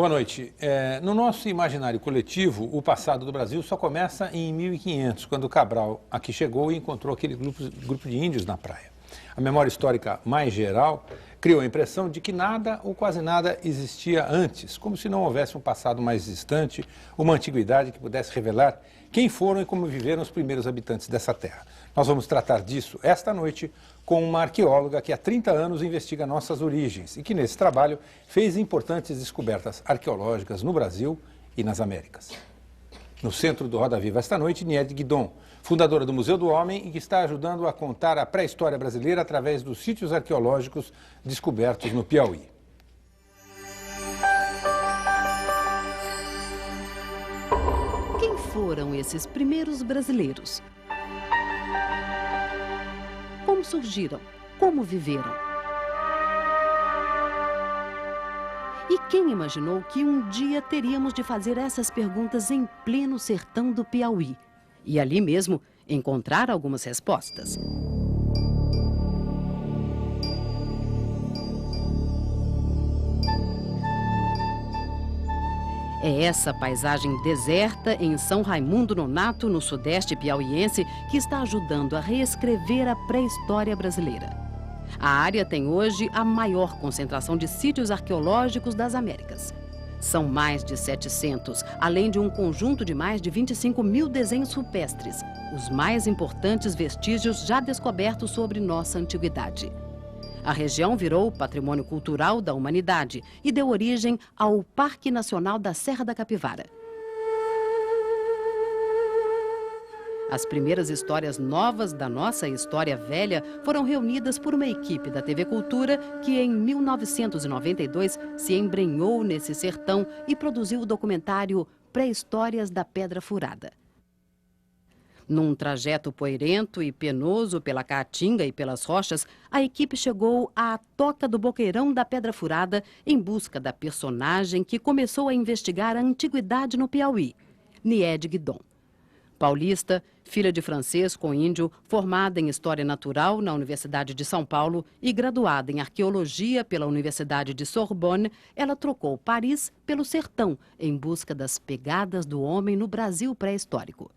Boa noite. No nosso imaginário coletivo, o passado do Brasil só começa em 1500, quando Cabral aqui chegou e encontrou aquele grupo de índios na praia. A memória histórica mais geral criou a impressão de que nada ou quase nada existia antes, como se não houvesse um passado mais distante, uma antiguidade que pudesse revelar quem foram e como viveram os primeiros habitantes dessa terra. Nós vamos tratar disso esta noite com uma arqueóloga que há 30 anos investiga nossas origens e que nesse trabalho fez importantes descobertas arqueológicas no Brasil e nas Américas. No centro do Roda Viva esta noite, Nied Guidon, fundadora do Museu do Homem e que está ajudando a contar a pré-história brasileira através dos sítios arqueológicos descobertos no Piauí. Quem foram esses primeiros brasileiros? Como surgiram? Como viveram? E quem imaginou que um dia teríamos de fazer essas perguntas em pleno sertão do Piauí? E ali mesmo encontrar algumas respostas. É essa paisagem deserta em São Raimundo Nonato, no sudeste piauiense, que está ajudando a reescrever a pré-história brasileira. A área tem hoje a maior concentração de sítios arqueológicos das Américas. São mais de 700, além de um conjunto de mais de 25 mil desenhos rupestres, os mais importantes vestígios já descobertos sobre nossa antiguidade. A região virou patrimônio cultural da humanidade e deu origem ao Parque Nacional da Serra da Capivara. As primeiras histórias novas da nossa história velha foram reunidas por uma equipe da TV Cultura que, em 1992, se embrenhou nesse sertão e produziu o documentário Pré-Histórias da Pedra Furada. Num trajeto poeirento e penoso pela Caatinga e pelas rochas, a equipe chegou à Toca do Boqueirão da Pedra Furada em busca da personagem que começou a investigar a antiguidade no Piauí, Nied Guidon. Paulista, filha de francês com índio, formada em História Natural na Universidade de São Paulo e graduada em Arqueologia pela Universidade de Sorbonne, ela trocou Paris pelo sertão em busca das pegadas do homem no Brasil pré-histórico.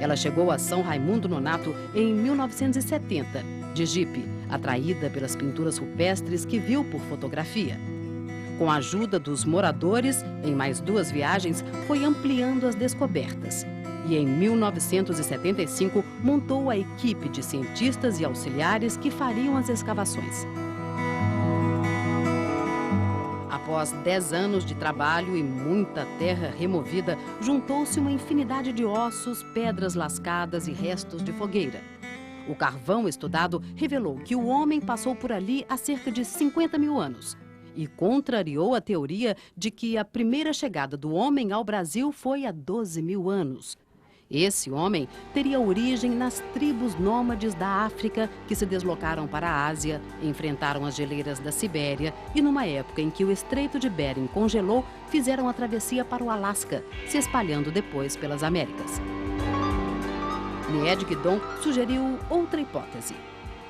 Ela chegou a São Raimundo Nonato em 1970, de jipe, atraída pelas pinturas rupestres que viu por fotografia. Com a ajuda dos moradores, em mais 2 viagens, foi ampliando as descobertas. E em 1975, montou a equipe de cientistas e auxiliares que fariam as escavações. Após 10 anos de trabalho e muita terra removida, juntou-se uma infinidade de ossos, pedras lascadas e restos de fogueira. O carvão estudado revelou que o homem passou por ali há cerca de 50 mil anos e contrariou a teoria de que a primeira chegada do homem ao Brasil foi há 12 mil anos. Esse homem teria origem nas tribos nômades da África que se deslocaram para a Ásia, enfrentaram as geleiras da Sibéria e, numa época em que o Estreito de Bering congelou, fizeram a travessia para o Alasca, se espalhando depois pelas Américas. Nied Guidon sugeriu outra hipótese.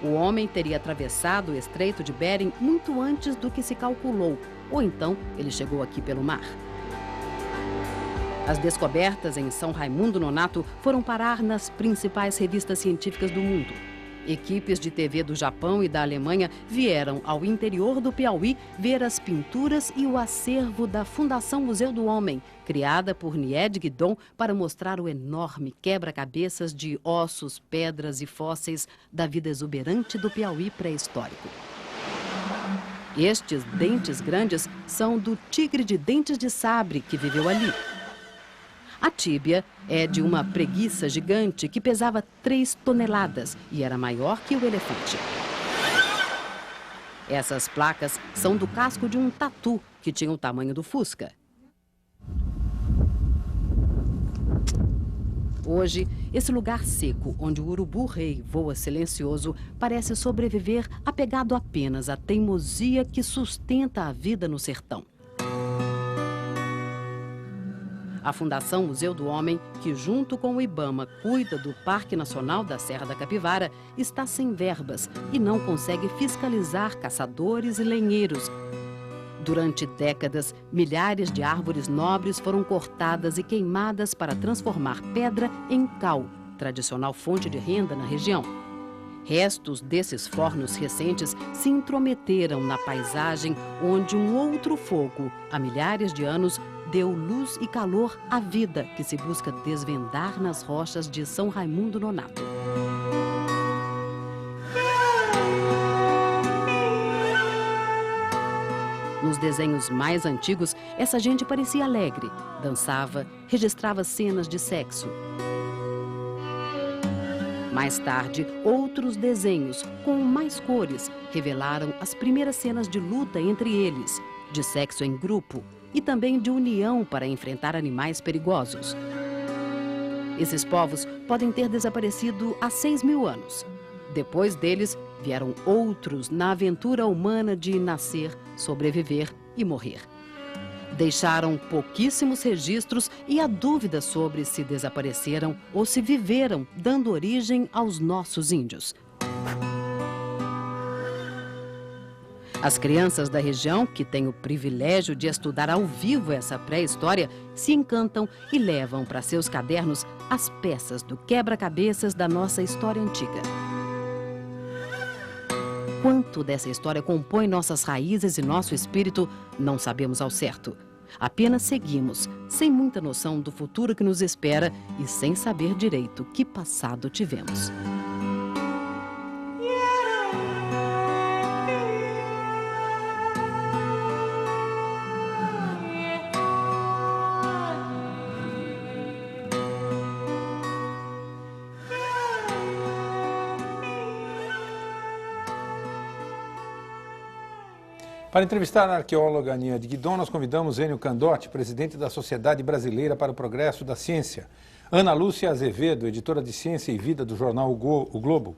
O homem teria atravessado o Estreito de Bering muito antes do que se calculou, ou então ele chegou aqui pelo mar. As descobertas em São Raimundo Nonato foram parar nas principais revistas científicas do mundo. Equipes de TV do Japão e da Alemanha vieram ao interior do Piauí ver as pinturas e o acervo da Fundação Museu do Homem, criada por Nied Guidon para mostrar o enorme quebra-cabeças de ossos, pedras e fósseis da vida exuberante do Piauí pré-histórico. Estes dentes grandes são do tigre de dentes de sabre que viveu ali. A tíbia é de uma preguiça gigante que pesava 3 toneladas e era maior que o elefante. Essas placas são do casco de um tatu que tinha o tamanho do Fusca. Hoje, esse lugar seco, onde o urubu-rei voa silencioso, parece sobreviver apegado apenas à teimosia que sustenta a vida no sertão. A Fundação Museu do Homem, que junto com o IBAMA cuida do Parque Nacional da Serra da Capivara, está sem verbas e não consegue fiscalizar caçadores e lenheiros. Durante décadas, milhares de árvores nobres foram cortadas e queimadas para transformar pedra em cal, tradicional fonte de renda na região. Restos desses fornos recentes se intrometeram na paisagem onde um outro fogo, há milhares de anos, deu luz e calor à vida que se busca desvendar nas rochas de São Raimundo Nonato. Nos desenhos mais antigos, essa gente parecia alegre, dançava, registrava cenas de sexo. Mais tarde, outros desenhos, com mais cores, revelaram as primeiras cenas de luta entre eles, de sexo em grupo e também de união para enfrentar animais perigosos. Esses povos podem ter desaparecido há 6.000 anos. Depois deles, vieram outros na aventura humana de nascer, sobreviver e morrer. Deixaram pouquíssimos registros e há dúvidas sobre se desapareceram ou se viveram, dando origem aos nossos índios. As crianças da região, que têm o privilégio de estudar ao vivo essa pré-história, se encantam e levam para seus cadernos as peças do quebra-cabeças da nossa história antiga. Quanto dessa história compõe nossas raízes e nosso espírito, não sabemos ao certo. Apenas seguimos, sem muita noção do futuro que nos espera e sem saber direito que passado tivemos. Para entrevistar a arqueóloga Aninha de Guidon, nós convidamos Enio Candotti, presidente da Sociedade Brasileira para o Progresso da Ciência, Ana Lúcia Azevedo, editora de Ciência e Vida do jornal O Globo,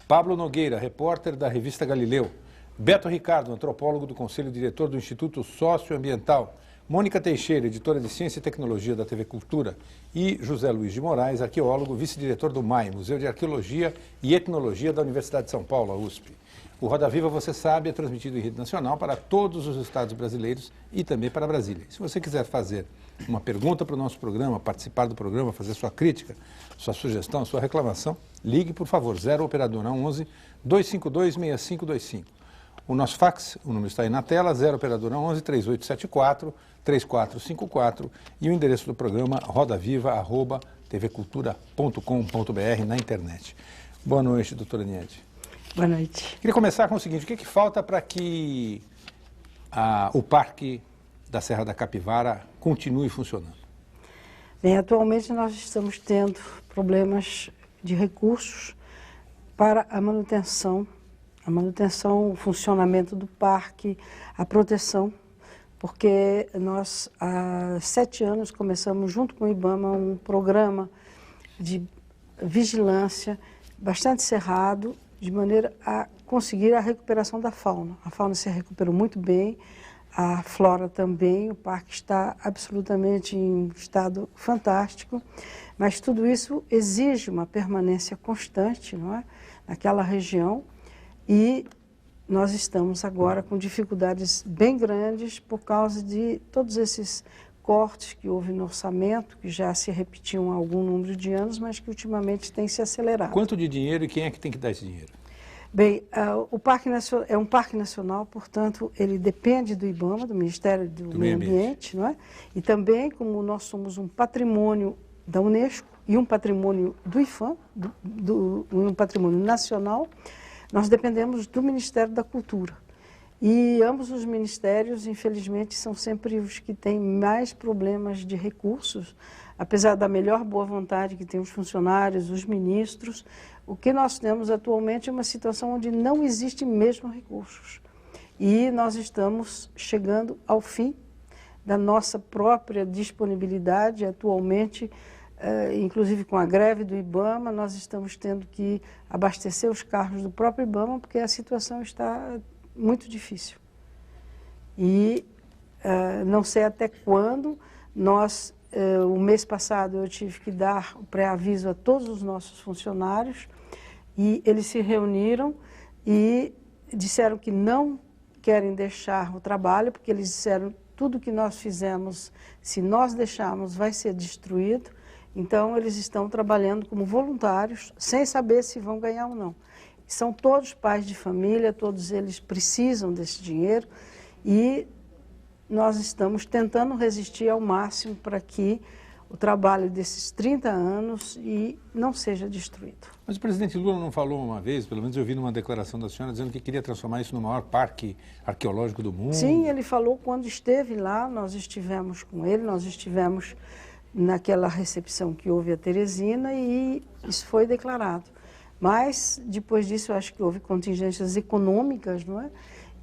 Pablo Nogueira, repórter da revista Galileu, Beto Ricardo, antropólogo do Conselho Diretor do Instituto Socioambiental, Mônica Teixeira, editora de Ciência e Tecnologia da TV Cultura, e José Luiz de Moraes, arqueólogo, vice-diretor do MAI, Museu de Arqueologia e Etnologia da Universidade de São Paulo, a USP. O Roda Viva, você sabe, é transmitido em rede nacional para todos os estados brasileiros e também para Brasília. Se você quiser fazer uma pergunta para o nosso programa, participar do programa, fazer sua crítica, sua sugestão, sua reclamação, ligue, por favor, 0 operadora 11 252 6525. O nosso fax, o número está aí na tela, 0 operadora 11 3874 3454 e o endereço do programa rodaviva@tvcultura.com.br na internet. Boa noite, doutora Niede. Boa noite. Queria começar com o seguinte, o que falta para que o Parque da Serra da Capivara continue funcionando? Bem, atualmente nós estamos tendo problemas de recursos para a manutenção, o funcionamento do parque, a proteção, porque nós há 7 anos começamos junto com o IBAMA um programa de vigilância bastante cerrado, de maneira a conseguir a recuperação da fauna. A fauna se recuperou muito bem, a flora também, o parque está absolutamente em estado fantástico, mas tudo isso exige uma permanência constante, não é? Naquela região, e nós estamos agora com dificuldades bem grandes por causa de todos esses cortes que houve no orçamento, que já se repetiam há algum número de anos, mas que ultimamente tem se acelerado. Quanto de dinheiro e quem é que tem que dar esse dinheiro? Bem, o Parque Nacional é um parque nacional, portanto, ele depende do IBAMA, do Ministério do Meio Ambiente, não é? E também, como nós somos um patrimônio da Unesco e um patrimônio do IFAM, um patrimônio nacional, nós dependemos do Ministério da Cultura. E ambos os ministérios, infelizmente, são sempre os que têm mais problemas de recursos, apesar da melhor boa vontade que têm os funcionários, os ministros. O que nós temos atualmente é uma situação onde não existe mesmo recursos. E nós estamos chegando ao fim da nossa própria disponibilidade. Atualmente, inclusive com a greve do IBAMA, nós estamos tendo que abastecer os carros do próprio IBAMA, porque a situação está muito difícil. E não sei até quando nós o mês passado eu tive que dar o pré-aviso a todos os nossos funcionários e eles se reuniram e disseram que não querem deixar o trabalho, porque eles disseram tudo que nós fizemos, se nós deixarmos, vai ser destruído. Então, eles estão trabalhando como voluntários, sem saber se vão ganhar ou não. São todos pais de família, todos eles precisam desse dinheiro e nós estamos tentando resistir ao máximo para que o trabalho desses 30 anos não seja destruído. Mas o presidente Lula não falou uma vez, pelo menos eu vi numa declaração da senhora, dizendo que queria transformar isso no maior parque arqueológico do mundo? Sim, ele falou quando esteve lá, nós estivemos com ele, nós estivemos naquela recepção que houve a Teresina e isso foi declarado. Mas, depois disso, eu acho que houve contingências econômicas, não é?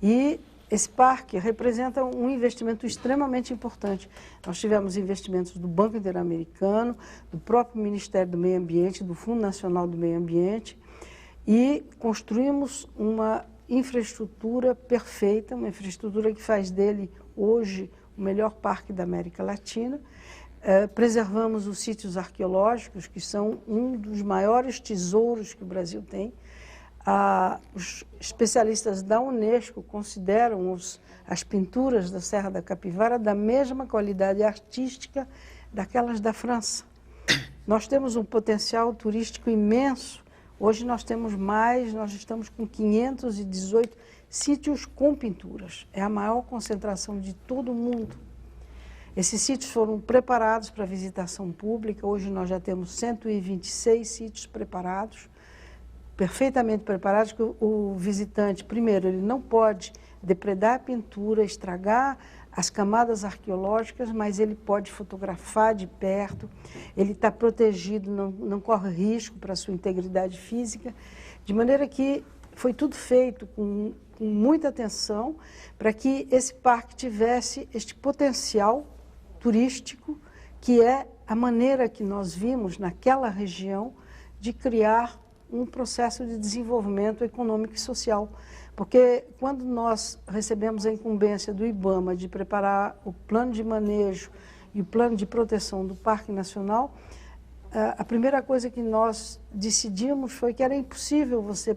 E esse parque representa um investimento extremamente importante. Nós tivemos investimentos do Banco Interamericano, do próprio Ministério do Meio Ambiente, do Fundo Nacional do Meio Ambiente, e construímos uma infraestrutura perfeita, uma infraestrutura que faz dele, hoje, o melhor parque da América Latina. Preservamos os sítios arqueológicos, que são um dos maiores tesouros que o Brasil tem. Os especialistas da Unesco consideram as pinturas da Serra da Capivara da mesma qualidade artística daquelas da França. Nós temos um potencial turístico imenso. Hoje nós estamos com 518 sítios com pinturas. É a maior concentração de todo o mundo. Esses sítios foram preparados para visitação pública. Hoje nós já temos 126 sítios preparados, perfeitamente preparados, que o visitante, primeiro, ele não pode depredar a pintura, estragar as camadas arqueológicas, mas ele pode fotografar de perto, ele está protegido, não corre risco para a sua integridade física, de maneira que foi tudo feito com muita atenção para que esse parque tivesse este potencial turístico, que é a maneira que nós vimos naquela região de criar um processo de desenvolvimento econômico e social. Porque quando nós recebemos a incumbência do IBAMA de preparar o plano de manejo e o plano de proteção do Parque Nacional, a primeira coisa que nós decidimos foi que era impossível você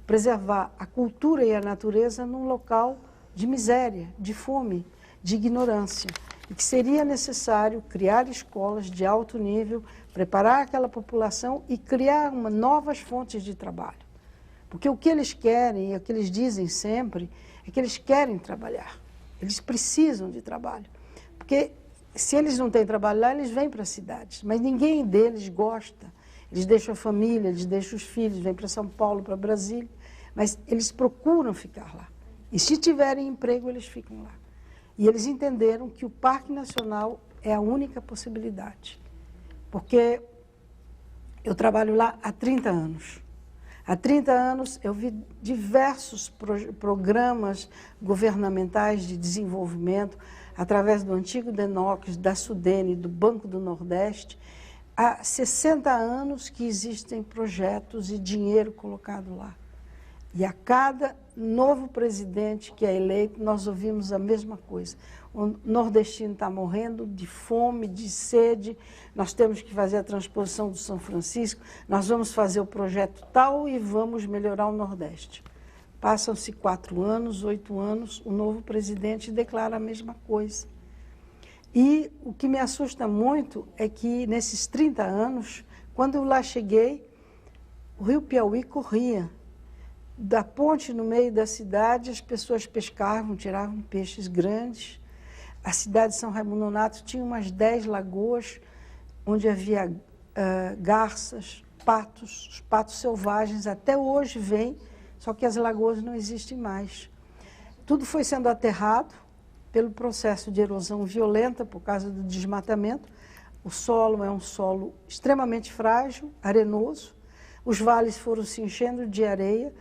preservar a cultura e a natureza num local de miséria, de fome, de ignorância. E que seria necessário criar escolas de alto nível, preparar aquela população e criar novas fontes de trabalho. Porque o que eles querem, e o que eles dizem sempre, é que eles querem trabalhar. Eles precisam de trabalho. Porque se eles não têm trabalho lá, eles vêm para as cidades. Mas ninguém deles gosta. Eles deixam a família, eles deixam os filhos, vêm para São Paulo, para Brasília. Mas eles procuram ficar lá. E se tiverem emprego, eles ficam lá. E eles entenderam que o Parque Nacional é a única possibilidade. Porque eu trabalho lá há 30 anos. Há 30 anos eu vi diversos programas governamentais de desenvolvimento, através do antigo DENOX, da SUDENE, do Banco do Nordeste. Há 60 anos que existem projetos e dinheiro colocado lá. E a cada novo presidente que é eleito, nós ouvimos a mesma coisa. O nordestino está morrendo de fome, de sede, nós temos que fazer a transposição do São Francisco, nós vamos fazer o projeto tal e vamos melhorar o Nordeste. Passam-se 4 anos, 8 anos, o novo presidente declara a mesma coisa. E o que me assusta muito é que nesses 30 anos, quando eu lá cheguei, o rio Piauí corria. Da ponte no meio da cidade, as pessoas pescavam, tiravam peixes grandes. A cidade de São Raimundo Nonato tinha umas 10 lagoas, onde havia garças, patos, os patos selvagens, até hoje vêm, só que as lagoas não existem mais. Tudo foi sendo aterrado pelo processo de erosão violenta por causa do desmatamento. O solo é um solo extremamente frágil, arenoso. Os vales foram se enchendo de areia.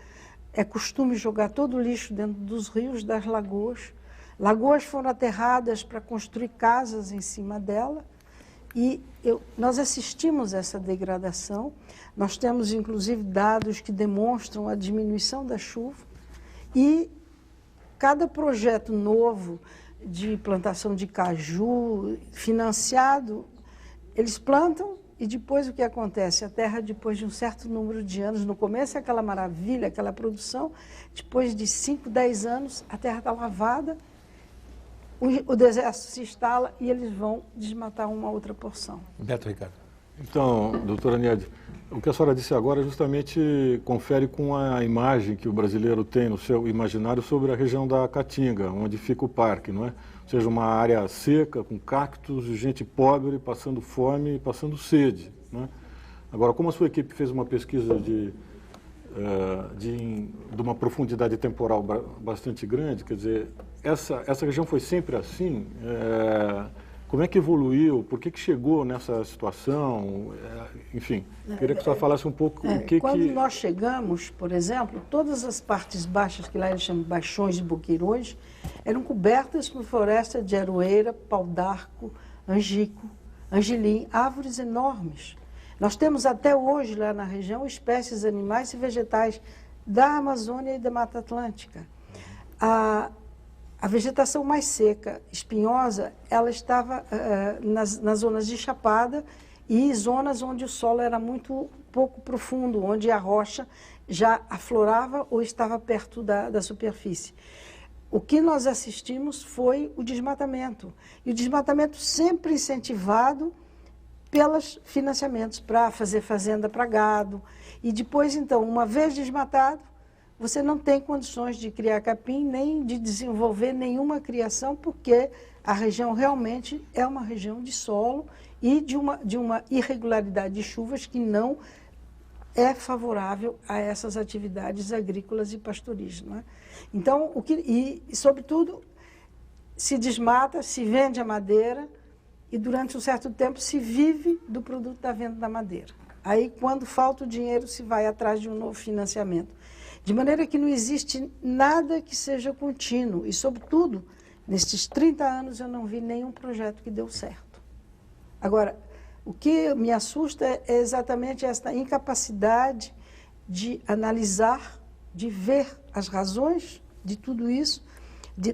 É costume jogar todo o lixo dentro dos rios, das lagoas. Lagoas foram aterradas para construir casas em cima dela. E nós assistimos a essa degradação. Nós temos, inclusive, dados que demonstram a diminuição da chuva. E cada projeto novo de plantação de caju financiado, eles plantam e depois o que acontece? A terra, depois de um certo número de anos, no começo é aquela maravilha, aquela produção, depois de 5, 10 anos, a terra está lavada, o deserto se instala e eles vão desmatar uma outra porção. Beto Ricardo. Então, doutora Niede, o que a senhora disse agora justamente confere com a imagem que o brasileiro tem no seu imaginário sobre a região da Caatinga, onde fica o parque, não é? Ou seja, uma área seca, com cactos, gente pobre, passando fome e passando sede, não é? Agora, como a sua equipe fez uma pesquisa de uma profundidade temporal bastante grande, quer dizer, essa região foi sempre assim? Como é que evoluiu? Por que chegou nessa situação? Enfim, queria que a senhora falasse um pouco o que... Quando nós chegamos, por exemplo, todas as partes baixas, que lá eles chamam de baixões e boqueirões, eram cobertas por floresta de aroeira, pau-d'arco, angico, angelim, árvores enormes. Nós temos até hoje lá na região espécies animais e vegetais da Amazônia e da Mata Atlântica. A vegetação mais seca, espinhosa, ela estava nas zonas de chapada e zonas onde o solo era muito pouco profundo, onde a rocha já aflorava ou estava perto da superfície. O que nós assistimos foi o desmatamento. E o desmatamento sempre incentivado pelos financiamentos para fazer fazenda para gado. E depois, então, uma vez desmatado, você não tem condições de criar capim, nem de desenvolver nenhuma criação, porque a região realmente é uma região de solo e de uma irregularidade de chuvas que não é favorável a essas atividades agrícolas e pastoris, não é? Então, sobretudo, se desmata, se vende a madeira e durante um certo tempo se vive do produto da venda da madeira. Aí, quando falta o dinheiro, se vai atrás de um novo financiamento. De maneira que não existe nada que seja contínuo. E, sobretudo, nesses 30 anos eu não vi nenhum projeto que deu certo. Agora, o que me assusta é exatamente esta incapacidade de analisar, de ver as razões de tudo isso,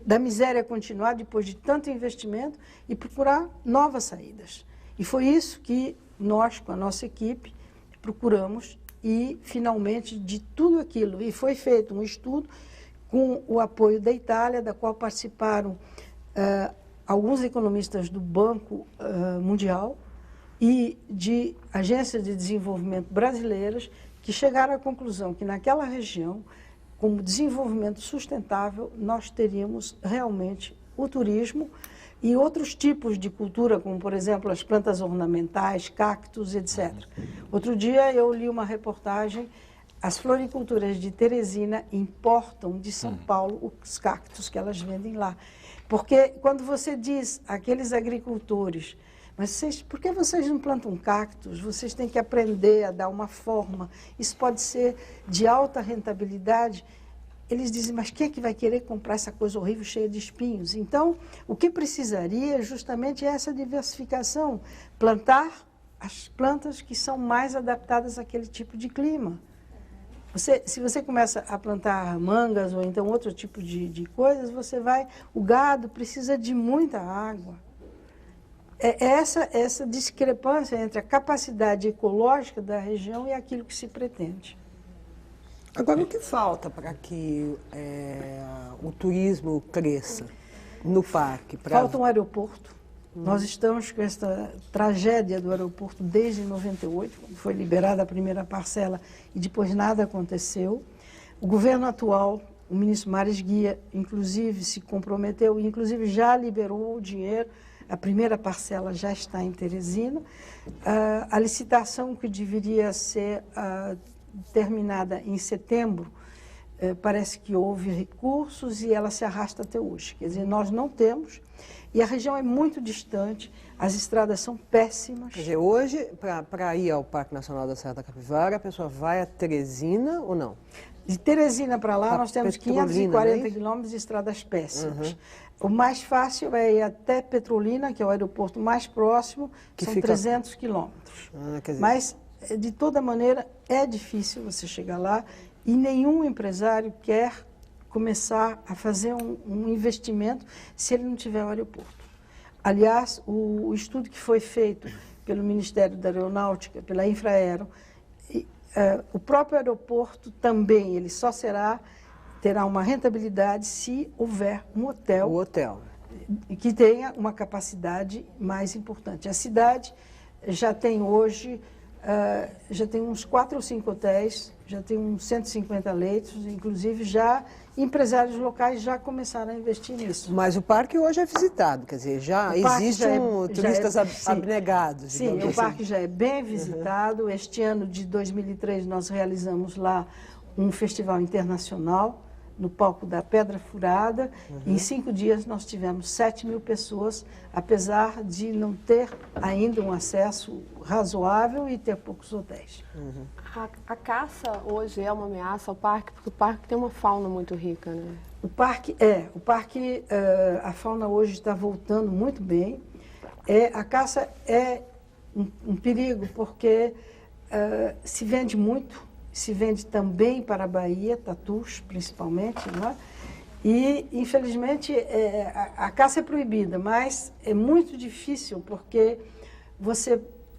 da miséria continuar depois de tanto investimento e procurar novas saídas. E foi isso que nós, com a nossa equipe, procuramos e, finalmente, de tudo aquilo. E foi feito um estudo com o apoio da Itália, da qual participaram alguns economistas do Banco Mundial e de agências de desenvolvimento brasileiras, que chegaram à conclusão que naquela região, como desenvolvimento sustentável, nós teríamos realmente o turismo e outros tipos de cultura, como, por exemplo, as plantas ornamentais, cactos, etc. Outro dia eu li uma reportagem, as floriculturas de Teresina importam de São Paulo os cactos que elas vendem lá. Porque quando você diz àqueles agricultores, mas por que vocês não plantam cactos? Vocês têm que aprender a dar uma forma. Isso pode ser de alta rentabilidade. Eles dizem, mas quem é que vai querer comprar essa coisa horrível cheia de espinhos? Então, o que precisaria justamente é essa diversificação. Plantar as plantas que são mais adaptadas àquele tipo de clima. Se você começa a plantar mangas ou então outro tipo de coisas, o gado precisa de muita água. É essa discrepância entre a capacidade ecológica da região e aquilo que se pretende. Agora, o que falta para que o turismo cresça no parque? Falta um aeroporto. Nós estamos com essa tragédia do aeroporto desde 98, quando foi liberada a primeira parcela e depois nada aconteceu. O governo atual, o ministro Mares Guia, inclusive se comprometeu, inclusive já liberou o dinheiro. A primeira parcela já está em Teresina. A licitação que deveria ser terminada em setembro, parece que houve recursos e ela se arrasta até hoje. Quer dizer, nós não temos, e a região é muito distante, as estradas são péssimas. Quer dizer, hoje, para ir ao Parque Nacional da Serra da Capivara, a pessoa vai a Teresina ou não? De Teresina para lá, nós temos Petrolina, 540 quilômetros de estradas péssimas. O mais fácil é ir até Petrolina, que é o aeroporto mais próximo, que são 300 quilômetros. Mas, de toda maneira, é difícil você chegar lá e nenhum empresário quer começar a fazer um investimento se ele não tiver o aeroporto. Aliás, o estudo que foi feito pelo Ministério da Aeronáutica, pela Infraero, o próprio aeroporto também, ele só terá uma rentabilidade se houver um hotel, que tenha uma capacidade mais importante. A cidade já tem hoje, já tem uns 4 ou 5 hotéis, já tem uns 150 leitos, inclusive já empresários locais já começaram a investir nisso. Mas o parque hoje é visitado, quer dizer, já existem turistas abnegados. Sim, o assim. parque já é bem visitado. Este ano de 2003 nós realizamos lá um festival internacional no palco da Pedra Furada. Em 5 dias nós tivemos 7.000 pessoas, apesar de não ter ainda um acesso razoável e ter poucos hotéis. A caça hoje é uma ameaça ao parque, porque o parque tem uma fauna muito rica, né? A fauna hoje está voltando muito bem. A caça é um perigo, porque se vende muito, se vende também para a Bahia, tatus principalmente, não é? E, infelizmente, a caça é proibida, mas é muito difícil, porque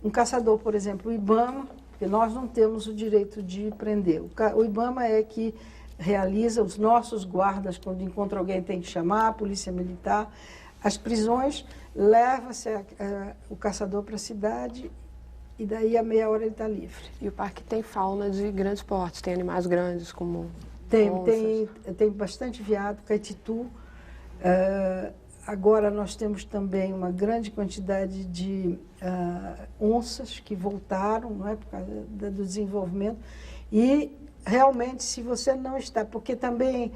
um caçador, por exemplo, o IBAMA, que nós não temos o direito de prender. O IBAMA é que realiza, os nossos guardas, quando encontra alguém, tem que chamar a polícia militar. As prisões, leva-se o caçador para a cidade e daí a meia hora ele está livre. E o parque tem fauna de grandes portes, tem animais grandes como Tem bastante veado, caititu. Agora nós temos também uma grande quantidade de onças que voltaram, não é, por causa do desenvolvimento. E realmente, se você não está, porque também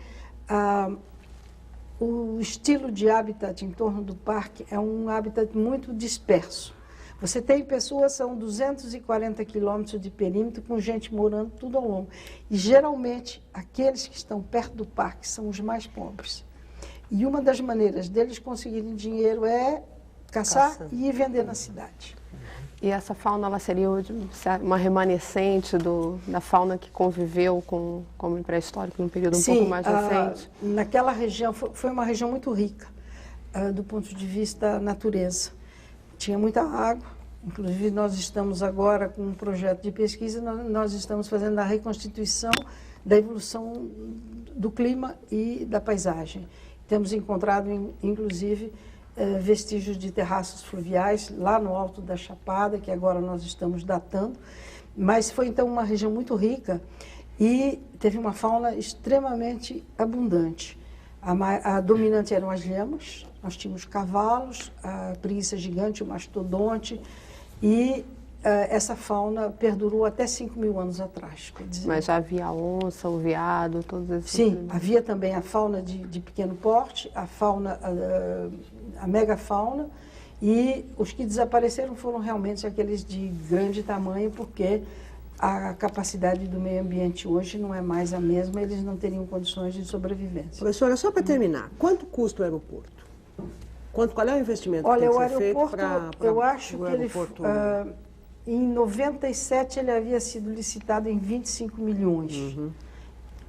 o estilo de habitat em torno do parque é um habitat muito disperso. Você tem pessoas, são 240 quilômetros de perímetro, com gente morando tudo ao longo. E, geralmente, aqueles que estão perto do parque são os mais pobres. E uma das maneiras deles conseguirem dinheiro é caçar e vender na cidade. E essa fauna, ela seria uma remanescente da fauna que conviveu com o homem pré-histórico num período um pouco mais recente? Naquela região, foi uma região muito rica, do ponto de vista natureza. Tinha muita água, inclusive nós estamos agora com um projeto de pesquisa, nós estamos fazendo a reconstituição da evolução do clima e da paisagem. Temos encontrado, inclusive, vestígios de terraços fluviais lá no alto da Chapada, que agora nós estamos datando, mas foi então uma região muito rica e teve uma fauna extremamente abundante. A dominante eram as lhamas, nós tínhamos cavalos, a preguiça gigante, o mastodonte, e essa fauna perdurou até 5.000 anos atrás. Quer dizer, mas já havia a onça, o veado, todos esses... Sim, havia também a fauna de pequeno porte, a megafauna, e os que desapareceram foram realmente aqueles de grande tamanho, porque a capacidade do meio ambiente hoje não é mais a mesma, eles não teriam condições de sobrevivência. Professora, só para terminar, quanto custa o aeroporto? Qual é o investimento que tem que ser feito para eu acho que aeroporto? Em 97 ele havia sido licitado em 25 milhões.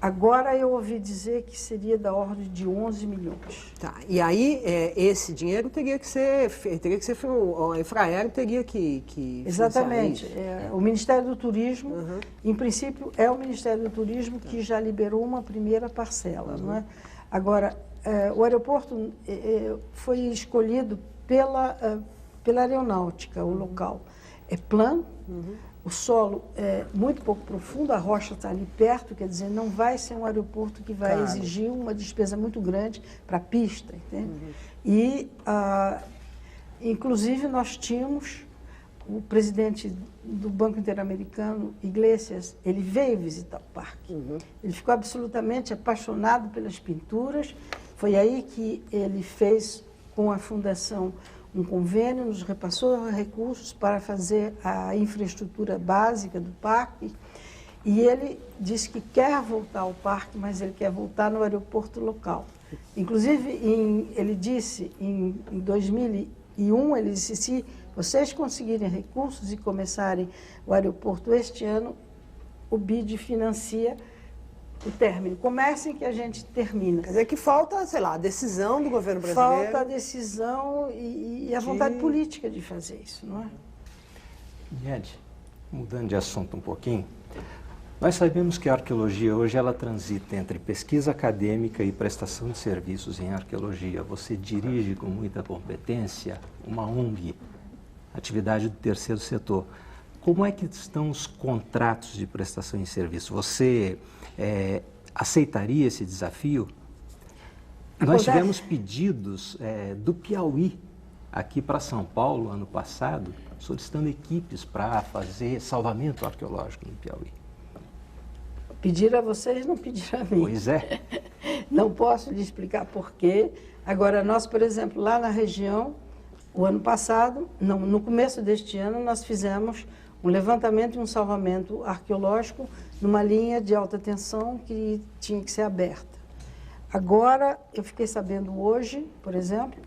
Agora eu ouvi dizer que seria da ordem de 11 milhões. Tá. E aí esse dinheiro teria que ser a Infraero teria que exatamente. O Ministério do Turismo, em princípio, é o Ministério do Turismo que já liberou uma primeira parcela, não é? Agora, o aeroporto foi escolhido pela aeronáutica, o local. É plano, o solo é muito pouco profundo, a rocha está ali perto, quer dizer, não vai ser um aeroporto que vai exigir uma despesa muito grande para a pista, entende? E, inclusive, nós tínhamos o presidente do Banco Interamericano, Iglesias, ele veio visitar o parque. Ele ficou absolutamente apaixonado pelas pinturas. Foi aí que ele fez, com a fundação, um convênio, nos repassou recursos para fazer a infraestrutura básica do parque. E ele disse que quer voltar ao parque, mas ele quer voltar no aeroporto local. Inclusive, ele disse, em 2001, ele disse, se vocês conseguirem recursos e começarem o aeroporto este ano, o BID financia o término. Comecem que a gente termina. Quer dizer que falta, sei lá, a decisão do governo brasileiro. Falta a decisão e a vontade política de fazer isso, não é? Niede, mudando de assunto um pouquinho, nós sabemos que a arqueologia hoje ela transita entre pesquisa acadêmica e prestação de serviços em arqueologia. Você dirige com muita competência uma ONG, atividade do terceiro setor. Como é que estão os contratos de prestação de serviço? Você aceitaria esse desafio? Nós tivemos pedidos do Piauí aqui para São Paulo, ano passado, solicitando equipes para fazer salvamento arqueológico no Piauí. Pedir a vocês, não pedir a mim. Pois é. Não posso lhe explicar por quê. Agora, nós, por exemplo, lá na região, o ano passado, no começo deste ano, nós fizemos um levantamento e um salvamento arqueológico numa linha de alta tensão que tinha que ser aberta. Agora, eu fiquei sabendo hoje, por exemplo,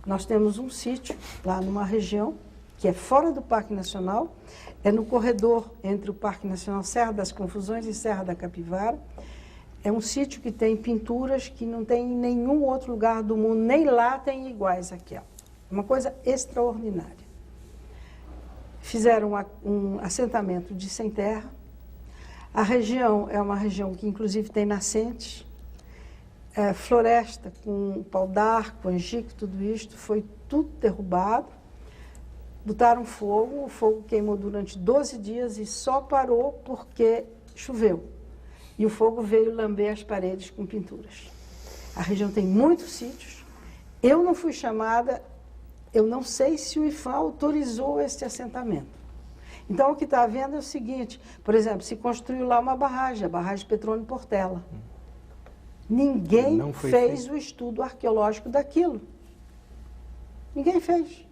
nós temos um sítio lá numa região que é fora do Parque Nacional, é no corredor entre o Parque Nacional Serra das Confusões e Serra da Capivara. É um sítio que tem pinturas que não tem em nenhum outro lugar do mundo, nem lá tem iguais àquela. É uma coisa extraordinária. Fizeram um assentamento de sem terra. A região é uma região que inclusive tem nascentes, floresta com pau-d'arco, angico, tudo isto, foi tudo derrubado. Botaram fogo, o fogo queimou durante 12 dias e só parou porque choveu. E o fogo veio lamber as paredes com pinturas. A região tem muitos sítios. Eu não fui chamada, eu não sei se o IPHAN autorizou este assentamento. Então, o que está havendo é o seguinte, por exemplo, se construiu lá uma barragem, a barragem Petrônio Portela. Ninguém fez o estudo arqueológico daquilo. Ninguém fez.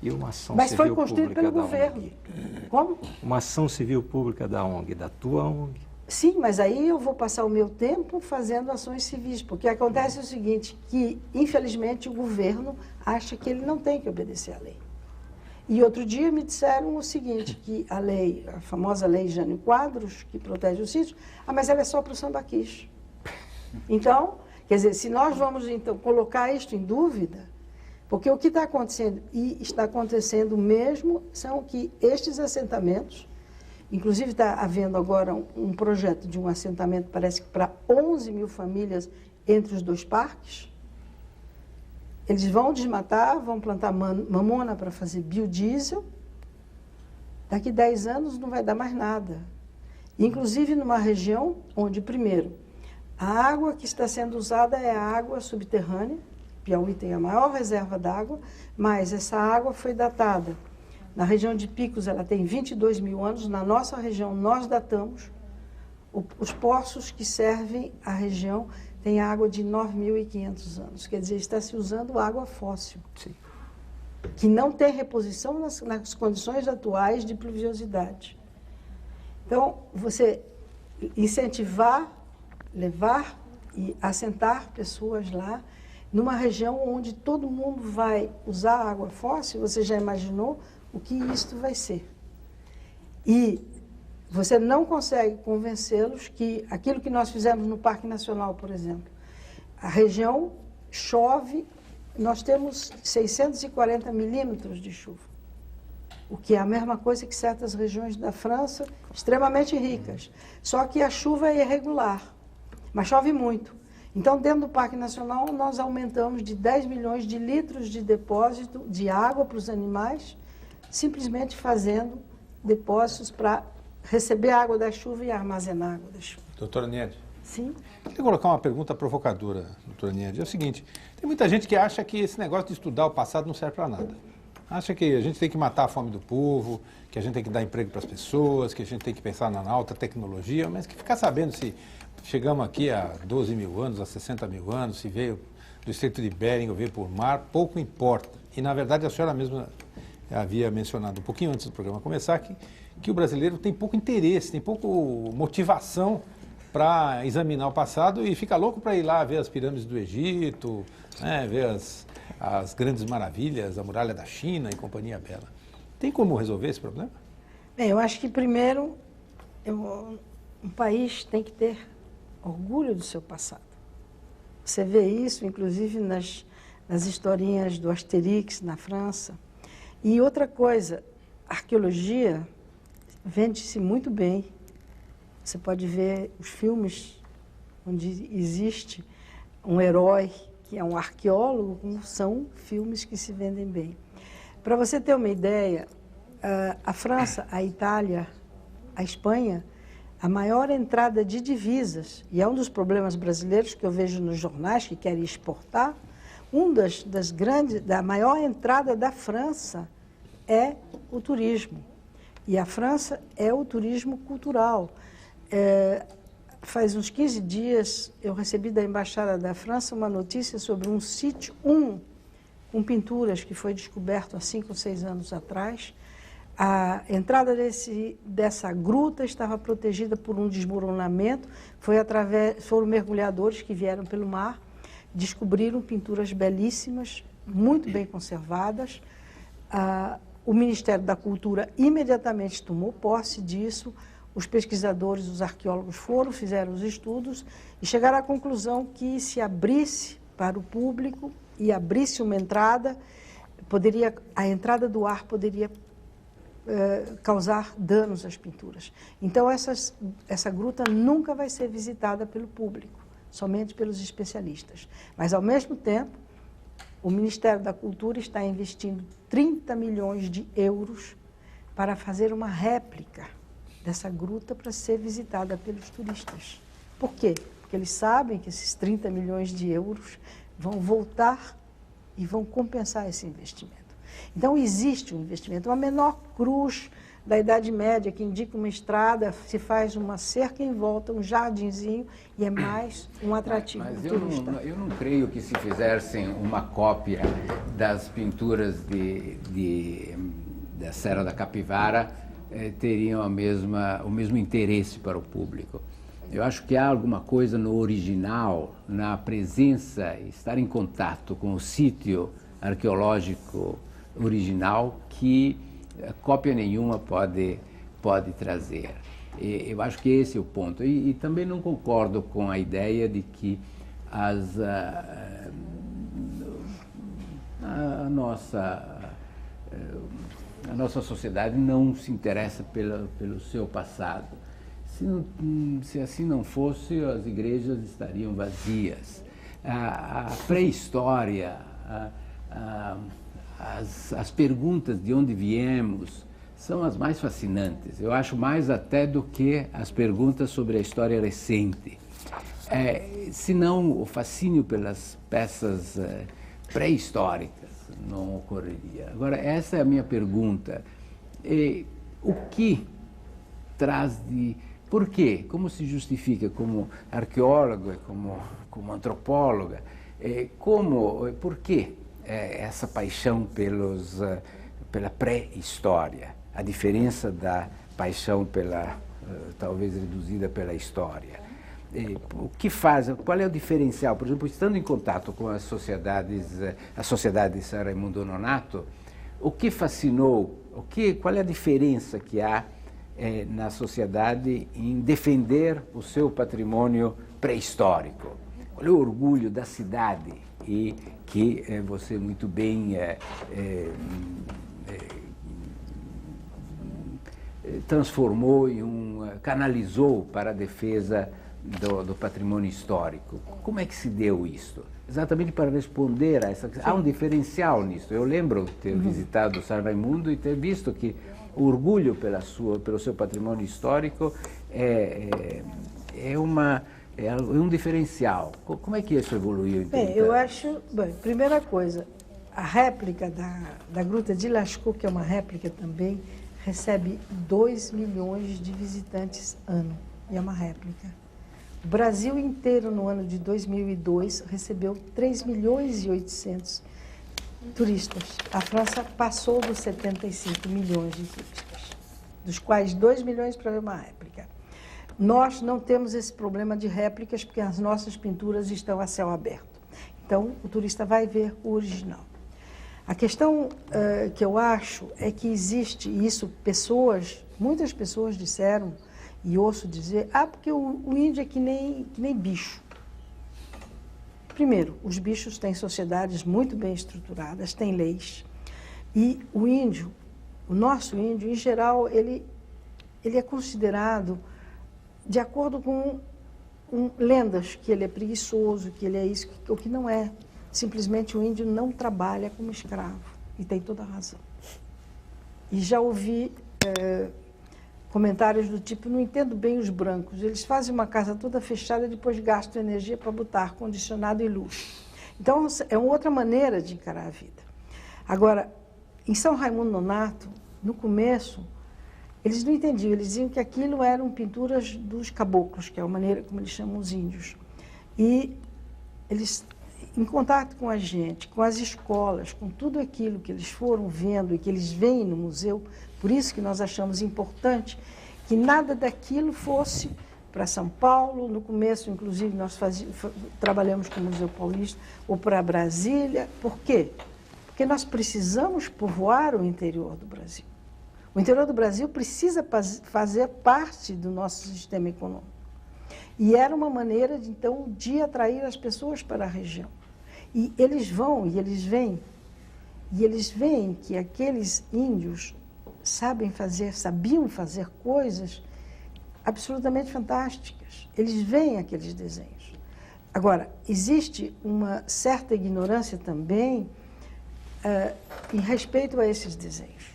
E uma ação Mas civil foi construído pelo governo. ONG. Como? Uma ação civil pública da ONG, da tua ONG. Sim, mas aí eu vou passar o meu tempo fazendo ações civis, porque acontece o seguinte, que infelizmente o governo acha que ele não tem que obedecer à lei. E outro dia me disseram o seguinte, que a lei, a famosa lei Jânio Quadros, que protege os sítios, mas ela é só para o sambaquis. Então, quer dizer, se nós vamos então colocar isto em dúvida, porque o que está acontecendo, e está acontecendo mesmo, são que estes assentamentos, inclusive está havendo agora um projeto de um assentamento, parece que para 11 mil famílias entre os dois parques, eles vão desmatar, vão plantar mamona para fazer biodiesel, daqui 10 anos não vai dar mais nada. Inclusive numa região onde, primeiro, a água que está sendo usada é a água subterrânea, Piauí tem a maior reserva d'água, mas essa água foi datada. Na região de Picos ela tem 22 mil anos, na nossa região nós datamos. Os poços que servem a região têm água de 9.500 anos, quer dizer, está se usando água fóssil, Sim. que não tem reposição nas condições atuais de pluviosidade. Então, você incentivar, levar e assentar pessoas lá, numa região onde todo mundo vai usar água fóssil, você já imaginou o que isto vai ser. E você não consegue convencê-los que aquilo que nós fizemos no Parque Nacional, por exemplo, a região chove, nós temos 640 milímetros de chuva, o que é a mesma coisa que certas regiões da França, extremamente ricas. Só que a chuva é irregular, mas chove muito. Então, dentro do Parque Nacional, nós aumentamos de 10 milhões de litros de depósito de água para os animais, simplesmente fazendo depósitos para receber a água da chuva e armazenar a água da chuva. Doutora Niede. Sim. Queria colocar uma pergunta provocadora, doutora Niede. É o seguinte, tem muita gente que acha que esse negócio de estudar o passado não serve para nada. Acha que a gente tem que matar a fome do povo, que a gente tem que dar emprego para as pessoas, que a gente tem que pensar na alta tecnologia, mas que ficar sabendo se chegamos aqui há 12 mil anos, há 60 mil anos, se veio do Estreito de Bering ou veio por mar, pouco importa. E, na verdade, a senhora mesma havia mencionado um pouquinho antes do programa começar que o brasileiro tem pouco interesse, tem pouco motivação para examinar o passado e fica louco para ir lá ver as pirâmides do Egito, né, ver as grandes maravilhas, a muralha da China e companhia bela. Tem como resolver esse problema? Bem, eu acho que primeiro um país tem que ter orgulho do seu passado. Você vê isso, inclusive, nas historinhas do Asterix, na França. E outra coisa, a arqueologia vende-se muito bem. Você pode ver os filmes onde existe um herói que é um arqueólogo, são filmes que se vendem bem. Para você ter uma ideia, a França, a Itália, a Espanha, a maior entrada de divisas, e é um dos problemas brasileiros que eu vejo nos jornais que querem exportar, da maior entrada da França é o turismo. E a França é o turismo cultural. Faz uns 15 dias eu recebi da Embaixada da França uma notícia sobre um sítio, com pinturas que foi descoberto há 5 ou 6 anos atrás. A entrada dessa gruta estava protegida por um desmoronamento, foram mergulhadores que vieram pelo mar, descobriram pinturas belíssimas, muito bem conservadas. O Ministério da Cultura imediatamente tomou posse disso, os pesquisadores, os arqueólogos fizeram os estudos e chegaram à conclusão que se abrisse para o público e abrisse uma entrada, a entrada do ar poderia causar danos às pinturas. Então, essa gruta nunca vai ser visitada pelo público, somente pelos especialistas. Mas, ao mesmo tempo, o Ministério da Cultura está investindo 30 milhões de euros para fazer uma réplica dessa gruta para ser visitada pelos turistas. Por quê? Porque eles sabem que esses 30 milhões de euros vão voltar e vão compensar esse investimento. Então, existe um investimento. Uma menor cruz da Idade Média, que indica uma estrada, se faz uma cerca em volta, um jardinzinho, e é mais um atrativo Mas turista. eu não creio que se fizessem uma cópia das pinturas da Serra da Capivara, teriam o mesmo interesse para o público. Eu acho que há alguma coisa no original, na presença, estar em contato com o sítio arqueológico original que cópia nenhuma pode trazer. Eu acho que esse é o ponto. E também não concordo com a ideia de que a nossa sociedade não se interessa pelo seu passado. Se assim não fosse, as igrejas estariam vazias. A pré-história, as perguntas de onde viemos são as mais fascinantes. Eu acho mais até do que as perguntas sobre a história recente. Senão, o fascínio pelas peças pré-históricas não ocorreria. Agora, essa é a minha pergunta. O que traz de... Por quê? Como se justifica como arqueóloga, como antropóloga? Por quê essa paixão pela pré-história? A diferença da paixão talvez reduzida pela história. O que faz? Qual é o diferencial? Por exemplo, estando em contato com a sociedade de San Raimundo Nonato, o que fascinou? Qual é a diferença que há na sociedade em defender o seu patrimônio pré-histórico? Qual é o orgulho da cidade e que você muito bem transformou canalizou para a defesa do patrimônio histórico? Como é que se deu isso? Exatamente para responder a essa questão. Há um diferencial nisso. Eu lembro de ter visitado San Raimundo e ter visto que o orgulho pelo seu patrimônio histórico é um diferencial. Como é que isso evoluiu? Bem, eu acho... primeira coisa, a réplica da Gruta de Lascaux, que é uma réplica também, recebe 2 milhões de visitantes ano, e é uma réplica. O Brasil inteiro, no ano de 2002, recebeu 3 milhões e 800 turistas. A França passou dos 75 milhões de turistas, dos quais 2 milhões para ver uma réplica. Nós não temos esse problema de réplicas, porque as nossas pinturas estão a céu aberto. Então, o turista vai ver o original. A questão que eu acho é que existe isso, muitas pessoas disseram, e ouço dizer, porque o índio é que nem bicho. Primeiro, os bichos têm sociedades muito bem estruturadas, têm leis. E o índio, o nosso índio, em geral, ele é considerado de acordo com lendas, que ele é preguiçoso, que ele é isso, o que não é. Simplesmente o índio não trabalha como escravo. E tem toda a razão. E já ouvi comentários do tipo, não entendo bem os brancos, eles fazem uma casa toda fechada e depois gastam energia para botar ar-condicionado e luz. Então, é uma outra maneira de encarar a vida. Agora, em São Raimundo Nonato, no começo, eles não entendiam, eles diziam que aquilo eram pinturas dos caboclos, que é a maneira como eles chamam os índios. E eles, em contato com a gente, com as escolas, com tudo aquilo que eles foram vendo e que eles veem no museu, por isso que nós achamos importante que nada daquilo fosse para São Paulo. No começo, inclusive, nós trabalhamos com o Museu Paulista, ou para Brasília. Por quê? Porque nós precisamos povoar o interior do Brasil. O interior do Brasil precisa fazer parte do nosso sistema econômico. E era uma maneira, então, de atrair as pessoas para a região. E eles vão, e eles vêm, e eles veem que aqueles índios sabiam fazer coisas absolutamente fantásticas. Eles veem aqueles desenhos. Agora, existe uma certa ignorância também em respeito a esses desenhos,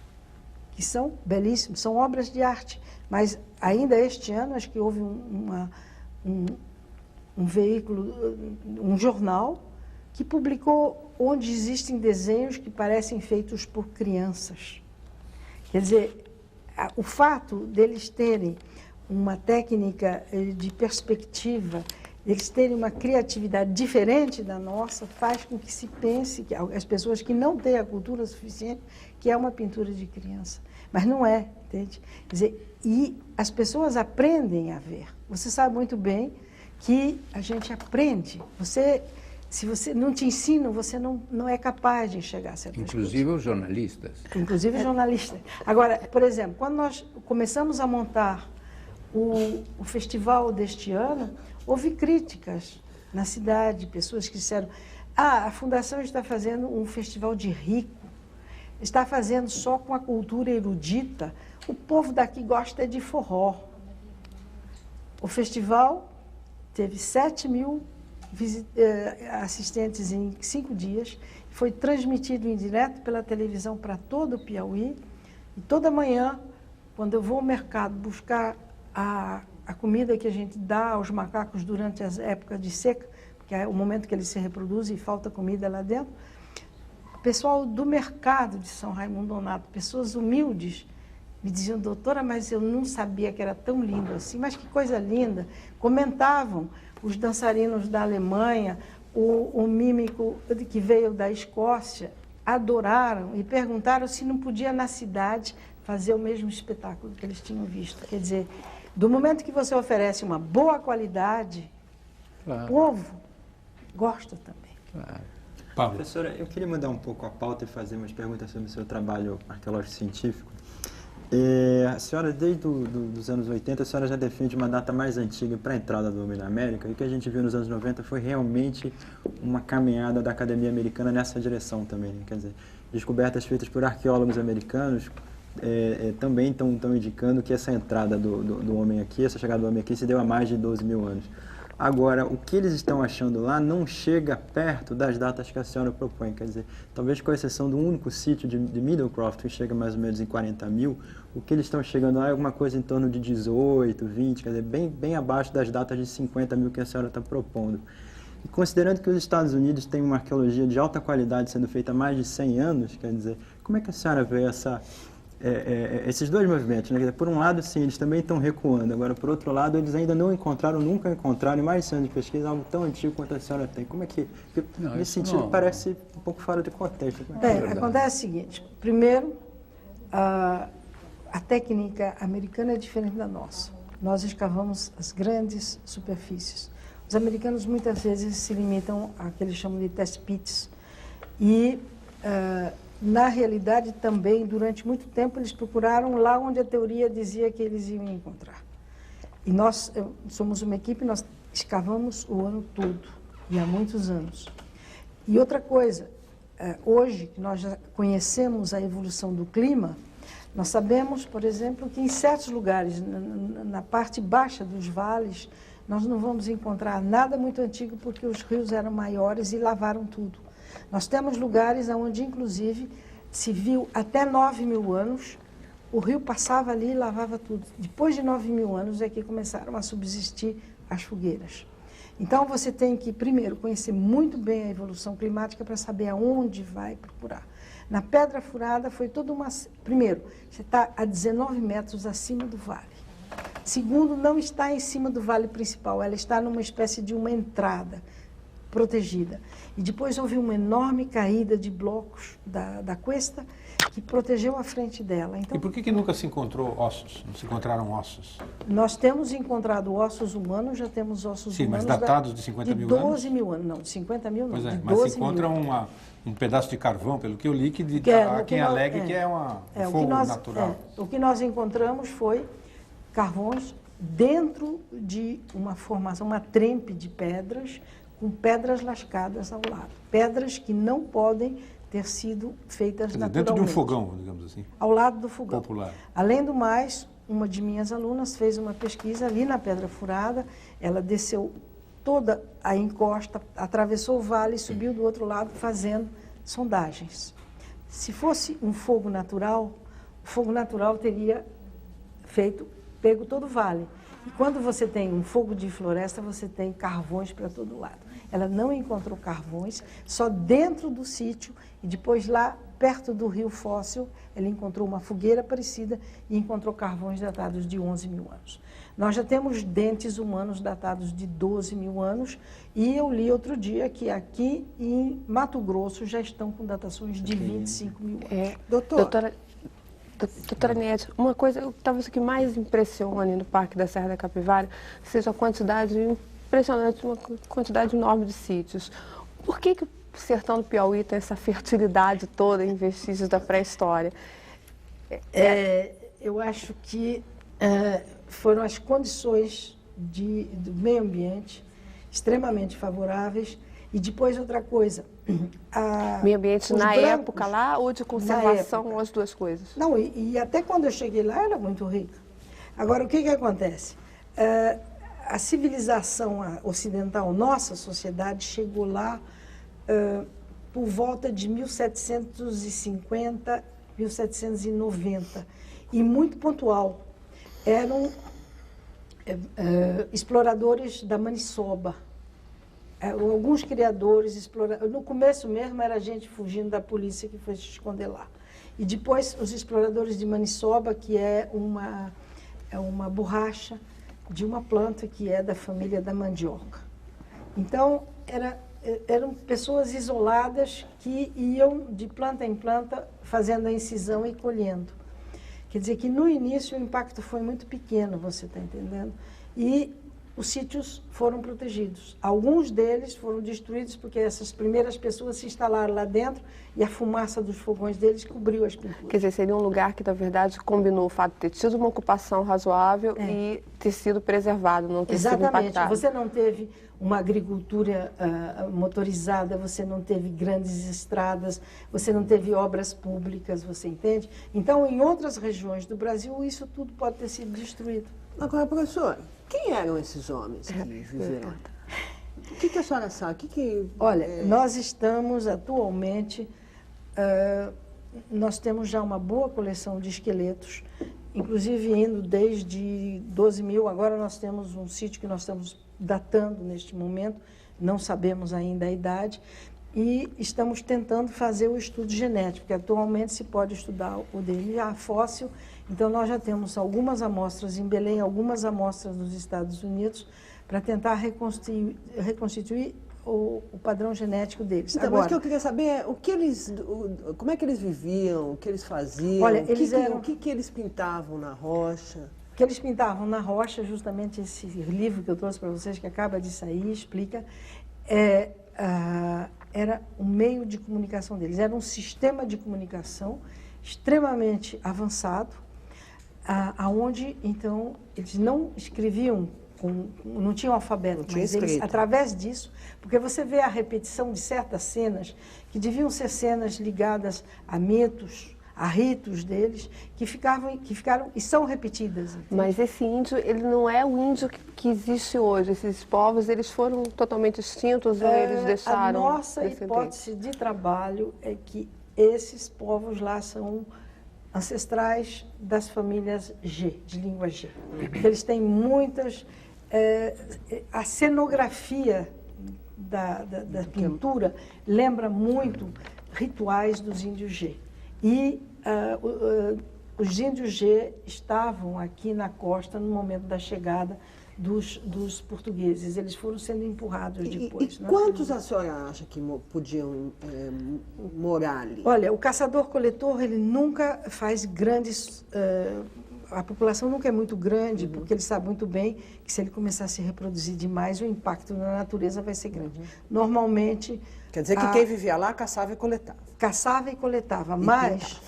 que são belíssimos, são obras de arte. Mas ainda este ano, acho que houve um veículo, um jornal, que publicou onde existem desenhos que parecem feitos por crianças. Quer dizer, o fato deles terem uma técnica de perspectiva, eles terem uma criatividade diferente da nossa, faz com que se pense, que as pessoas que não têm a cultura suficiente, que é uma pintura de criança. Mas não é, entende? Quer dizer, e as pessoas aprendem a ver. Você sabe muito bem que a gente aprende. Se você não te ensina, você não é capaz de enxergar certas coisas. Inclusive os jornalistas. Inclusive os jornalistas. Agora, por exemplo, quando nós começamos a montar o festival deste ano, houve críticas na cidade, pessoas que disseram, a Fundação está fazendo um festival de rico, está fazendo só com a cultura erudita, o povo daqui gosta de forró. O festival teve 7.000 assistentes em 5 dias, foi transmitido em direto pela televisão para todo o Piauí, e toda manhã, quando eu vou ao mercado buscar a comida que a gente dá aos macacos durante as épocas de seca, que é o momento que eles se reproduzem e falta comida lá dentro, o pessoal do mercado de São Raimundo Nonato, pessoas humildes, me diziam, doutora, mas eu não sabia que era tão lindo assim, mas que coisa linda. Comentavam os dançarinos da Alemanha, o mímico que veio da Escócia, adoraram e perguntaram se não podia na cidade fazer o mesmo espetáculo que eles tinham visto. Quer dizer, do momento que você oferece uma boa qualidade, claro, o povo gosta também. Claro. Paulo. Professora, eu queria mudar um pouco a pauta e fazer umas perguntas sobre o seu trabalho arqueológico científico. A senhora, desde os anos 80, a senhora já defende uma data mais antiga para a entrada do homem na América, e o que a gente viu nos anos 90 foi realmente uma caminhada da academia americana nessa direção também. Quer dizer, descobertas feitas por arqueólogos americanos também estão indicando que essa entrada do homem aqui, essa chegada do homem aqui, se deu há mais de 12 mil anos. Agora, o que eles estão achando lá não chega perto das datas que a senhora propõe. Quer dizer, talvez com exceção do único sítio de Middlecroft, que chega mais ou menos em 40 mil, o que eles estão chegando lá é alguma coisa em torno de 18, 20, quer dizer, bem abaixo das datas de 50 mil que a senhora está propondo. E considerando que os Estados Unidos têm uma arqueologia de alta qualidade sendo feita há mais de 100 anos, quer dizer, como é que a senhora vê esses dois movimentos, né? Por um lado, sim, eles também estão recuando. Agora, por outro lado, eles ainda nunca encontraram em mais de 100 anos de pesquisa, algo tão antigo quanto a senhora tem. Como é que... nesse sentido, parece um pouco fora de contexto. Acontece o seguinte. Primeiro, a técnica americana é diferente da nossa. Nós escavamos as grandes superfícies. Os americanos, muitas vezes, se limitam a que eles chamam de test pits. E... na realidade, também, durante muito tempo, eles procuraram lá onde a teoria dizia que eles iam encontrar. E nós somos uma equipe, nós escavamos o ano todo, e há muitos anos. E outra coisa, hoje que nós já conhecemos a evolução do clima, nós sabemos, por exemplo, que em certos lugares, na parte baixa dos vales, nós não vamos encontrar nada muito antigo porque os rios eram maiores e lavaram tudo. Nós temos lugares onde, inclusive, se viu até 9.000 anos, o rio passava ali e lavava tudo. Depois de 9.000 anos é que começaram a subsistir as fogueiras. Então, você tem que, primeiro, conhecer muito bem a evolução climática para saber aonde vai procurar. Na Pedra Furada foi toda uma... Primeiro, você está a 19 metros acima do vale. Segundo, não está em cima do vale principal, ela está numa espécie de uma entrada protegida. E depois houve uma enorme caída de blocos da cuesta que protegeu a frente dela. Então, e por que nunca se encontrou ossos? Não se encontraram ossos? Nós temos encontrado ossos humanos, já temos ossos humanos... Sim, mas datados de 50 mil anos? De 12 mil anos, não, de 50 mil não, pois é, de 12 mas se encontra um pedaço de carvão, pelo que eu li, há quem alegue que é um fogo natural. O que nós encontramos foi carvões dentro de uma formação, uma trempe de pedras, com pedras lascadas ao lado. Pedras que não podem ter sido feitas naturalmente. Dentro de um fogão, digamos assim. Ao lado do fogão. Popular. Além do mais, uma de minhas alunas fez uma pesquisa ali na Pedra Furada, ela desceu toda a encosta, atravessou o vale e subiu do outro lado fazendo sondagens. Se fosse um fogo natural, o fogo natural teria pego todo o vale. E quando você tem um fogo de floresta, você tem carvões para todo lado. Ela não encontrou carvões, só dentro do sítio, e depois lá, perto do rio Fóssil, ela encontrou uma fogueira parecida e encontrou carvões datados de 11 mil anos. Nós já temos dentes humanos datados de 12 mil anos, e eu li outro dia que aqui em Mato Grosso já estão com datações de 25 mil anos. Doutora Niede, uma coisa, talvez o que mais impressione no Parque da Serra da Capivara seja a quantidade impressionante, uma quantidade enorme de sítios. Por que o sertão do Piauí tem essa fertilidade toda em vestígios da pré-história? Eu acho que foram as condições do meio ambiente extremamente favoráveis. E depois outra coisa... meio ambiente na época lá ou de conservação ou as duas coisas? Não, e até quando eu cheguei lá era muito rica. Agora, o que acontece? A civilização ocidental, nossa sociedade, chegou lá por volta de 1750, 1790, e muito pontual. Eram exploradores da maniçoba. Alguns criadores, exploradores. No começo mesmo era gente fugindo da polícia que foi se esconder lá. E depois os exploradores de maniçoba, que é uma borracha de uma planta que é da família da mandioca. Então, eram pessoas isoladas que iam de planta em planta fazendo a incisão e colhendo. Quer dizer que no início o impacto foi muito pequeno, você está entendendo? E os sítios foram protegidos. Alguns deles foram destruídos porque essas primeiras pessoas se instalaram lá dentro e a fumaça dos fogões deles cobriu as pinturas. Quer dizer, seria um lugar que, na verdade, combinou o fato de ter tido uma ocupação razoável e ter sido preservado, não ter sido impactado. Exatamente. Você não teve uma agricultura motorizada, você não teve grandes estradas, você não teve obras públicas, você entende? Então, em outras regiões do Brasil, isso tudo pode ter sido destruído. Agora, professora, quem eram esses homens que viveram? O que a senhora sabe? Olha, nós estamos atualmente, nós temos já uma boa coleção de esqueletos, inclusive indo desde 12 mil, agora nós temos um sítio que nós estamos datando neste momento, não sabemos ainda a idade, e estamos tentando fazer o estudo genético, porque atualmente se pode estudar o DNA fóssil. Então, nós já temos algumas amostras em Belém, algumas amostras nos Estados Unidos, para tentar reconstituir o padrão genético deles. Então, agora, mas o que eu queria saber é como é que eles viviam, o que eles faziam, olha, o que eles pintavam na rocha. O que eles pintavam na rocha, justamente esse livro que eu trouxe para vocês, que acaba de sair, explica, era o meio de comunicação deles. Era um sistema de comunicação extremamente avançado. aonde, então, eles não escreviam, não tinham alfabeto, mas eles, através disso, porque você vê a repetição de certas cenas, que deviam ser cenas ligadas a mitos, a ritos deles, que ficaram e são repetidas. Entende? Mas esse índio, ele não é o índio que existe hoje. Esses povos, eles foram totalmente extintos ou eles deixaram... A nossa hipótese de trabalho é que esses povos lá são ancestrais das famílias G, de língua G. Eles têm muitas... a cenografia da pintura lembra muito rituais dos índios G. E os índios G estavam aqui na costa no momento da chegada dos portugueses. Eles foram sendo empurrados depois. E quantos a senhora acha que podiam morar ali? Olha, o caçador-coletor, ele nunca faz grandes... a população nunca é muito grande, porque ele sabe muito bem que se ele começar a se reproduzir demais, o impacto na natureza vai ser grande. Normalmente... Quer dizer que quem vivia lá caçava e coletava. Caçava e coletava, mas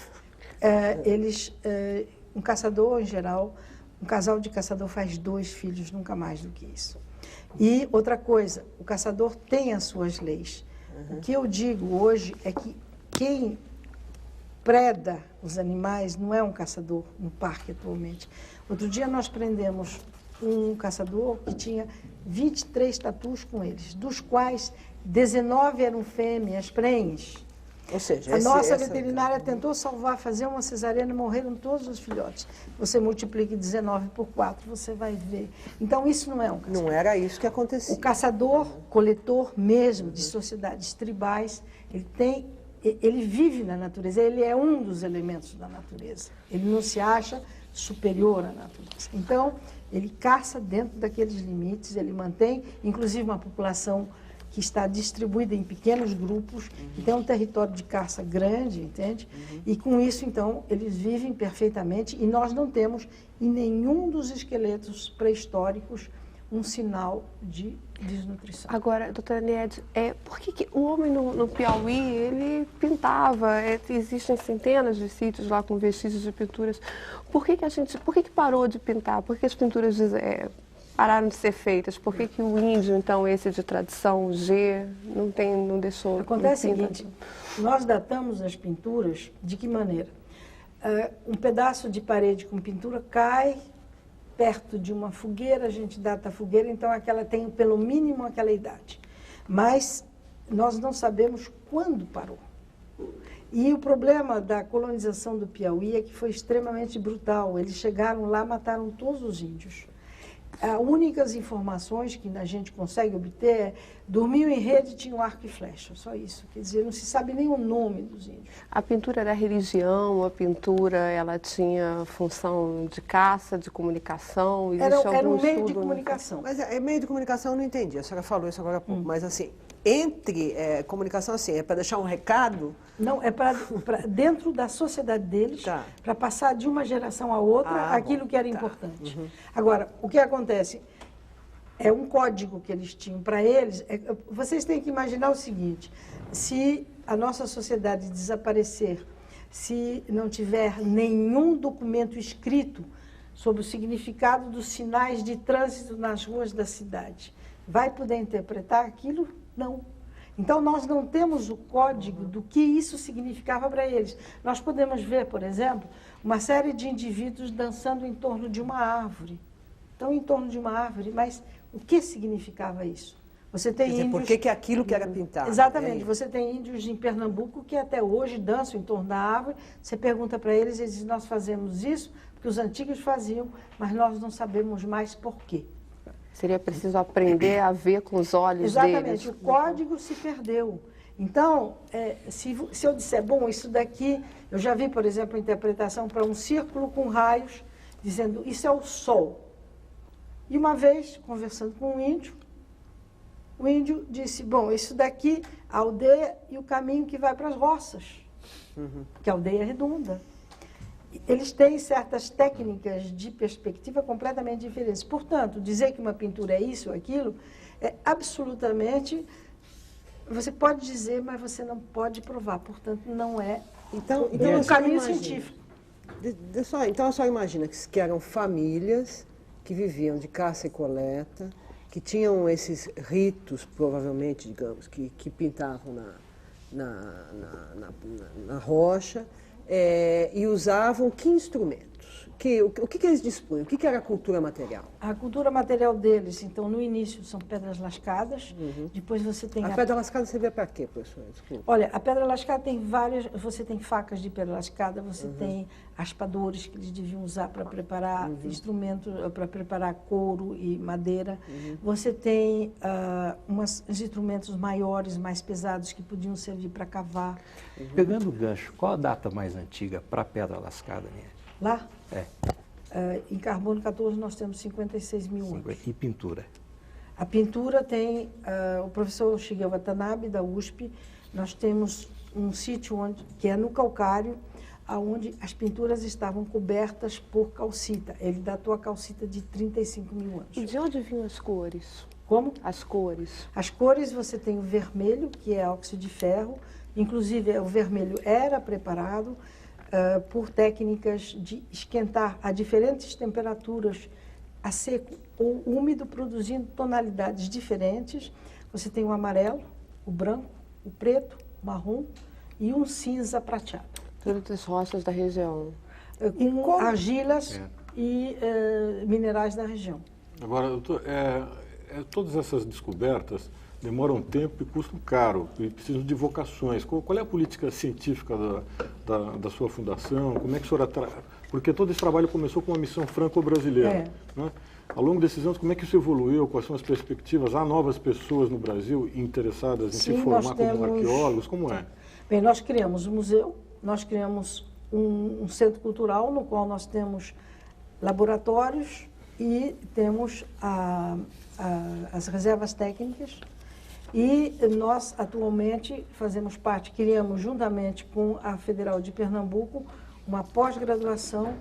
um caçador, em geral, um casal de caçador faz 2 filhos, nunca mais do que isso. E outra coisa, o caçador tem as suas leis. O que eu digo hoje é que quem preda os animais não é um caçador no parque atualmente. Outro dia nós prendemos um caçador que tinha 23 tatus com eles, dos quais 19 eram fêmeas prenhes. Ou seja, a nossa veterinária tentou salvar, fazer uma cesariana e morreram todos os filhotes. Você multiplique 19 por 4, você vai ver. Então, isso não é um caçador. Não era isso que acontecia. O caçador, coletor mesmo, de sociedades tribais, ele vive na natureza, ele é um dos elementos da natureza. Ele não se acha superior à natureza. Então, ele caça dentro daqueles limites, ele mantém, inclusive, uma população que está distribuída em pequenos grupos, que tem um território de caça grande, entende? E com isso, então, eles vivem perfeitamente e nós não temos em nenhum dos esqueletos pré-históricos um sinal de desnutrição. Agora, doutora Niede, por que o homem no Piauí, ele pintava, existem centenas de sítios lá com vestígios de pinturas, por que parou de pintar? Por que as pinturas pararam de ser feitas? Por que o índio, então, esse de tradição G, não deixou... Acontece o seguinte, nós datamos as pinturas de que maneira? Um pedaço de parede com pintura cai perto de uma fogueira, a gente data a fogueira, então aquela tem pelo mínimo aquela idade. Mas nós não sabemos quando parou. E o problema da colonização do Piauí é que foi extremamente brutal. Eles chegaram lá, mataram todos os índios. As únicas informações que a gente consegue obter é dormiam em rede e tinham arco e flecha, só isso. Quer dizer, não se sabe nem o nome dos índios. A pintura era religião, a pintura ela tinha função de caça, de comunicação? Era um meio de comunicação. Mas meio de comunicação eu não entendi, a senhora falou isso agora há pouco, mas assim, comunicação assim, é para deixar um recado? Não, é para dentro da sociedade deles, para passar de uma geração a outra aquilo que era importante. Agora, o que acontece? É um código que eles tinham para eles. Vocês têm que imaginar o seguinte, se a nossa sociedade desaparecer, se não tiver nenhum documento escrito sobre o significado dos sinais de trânsito nas ruas da cidade, vai poder interpretar aquilo? Não. Então, nós não temos o código do que isso significava para eles. Nós podemos ver, por exemplo, uma série de indivíduos dançando em torno de uma árvore. Então, em torno de uma árvore, mas o que significava isso? Você tem índios... Por que aquilo que era pintado? Exatamente. Você tem índios em Pernambuco que até hoje dançam em torno da árvore. Você pergunta para eles, eles dizem, nós fazemos isso porque os antigos faziam, mas nós não sabemos mais por quê. Seria preciso aprender a ver com os olhos deles. Exatamente. O código se perdeu. Então, se eu disser, bom, isso daqui... Eu já vi, por exemplo, a interpretação para um círculo com raios, dizendo, isso é o sol. E uma vez, conversando com um índio, o índio disse, bom, isso daqui, a aldeia e o caminho que vai para as roças, que a aldeia é redonda. Eles têm certas técnicas de perspectiva completamente diferentes. Portanto, dizer que uma pintura é isso ou aquilo, é absolutamente... Você pode dizer, mas você não pode provar. Portanto, não é um caminho científico. Então a senhora imagina que eram famílias que viviam de caça e coleta, que tinham esses ritos, provavelmente, digamos, que pintavam na rocha, e usavam que instrumentos? O que eles dispunham? O que era a cultura material? A cultura material deles, então, no início são pedras lascadas, depois você tem... A pedra lascada servia para quê, professora? Desculpa. Olha, a pedra lascada tem várias... Você tem facas de pedra lascada, você tem aspadores que eles deviam usar para preparar instrumentos, para preparar couro e madeira. Você tem uns instrumentos maiores, mais pesados, que podiam servir para cavar. Pegando o gancho, qual a data mais antiga para a pedra lascada, Niede? Lá? É. Em carbono 14 nós temos 56 mil anos. E pintura? A pintura tem o professor Shigeo Watanabe, da USP. Nós temos um sítio que é no calcário, onde as pinturas estavam cobertas por calcita. Ele datou a calcita de 35 mil anos. E de onde vinham as cores? Como? As cores. As cores, você tem o vermelho, que é óxido de ferro. Inclusive, o vermelho era preparado por técnicas de esquentar a diferentes temperaturas, a seco ou úmido, produzindo tonalidades diferentes. Você tem o amarelo, o branco, o preto, o marrom e um cinza prateado. Todas as rochas da região. Com argilas e minerais da região. Agora, doutor, todas essas descobertas demoram tempo e custam caro, e precisam de vocações. Qual é a política científica da sua fundação? Como é que a senhora... Porque todo esse trabalho começou com uma missão franco-brasileira. Né? Ao longo desses anos, como é que isso evoluiu? Quais são as perspectivas? Há novas pessoas no Brasil interessadas em se formar como arqueólogos? Como é? Bem, nós criamos um museu, nós criamos um centro cultural, no qual nós temos laboratórios e temos as reservas técnicas. E nós, atualmente, fazemos parte, criamos juntamente com a Federal de Pernambuco, uma pós-graduação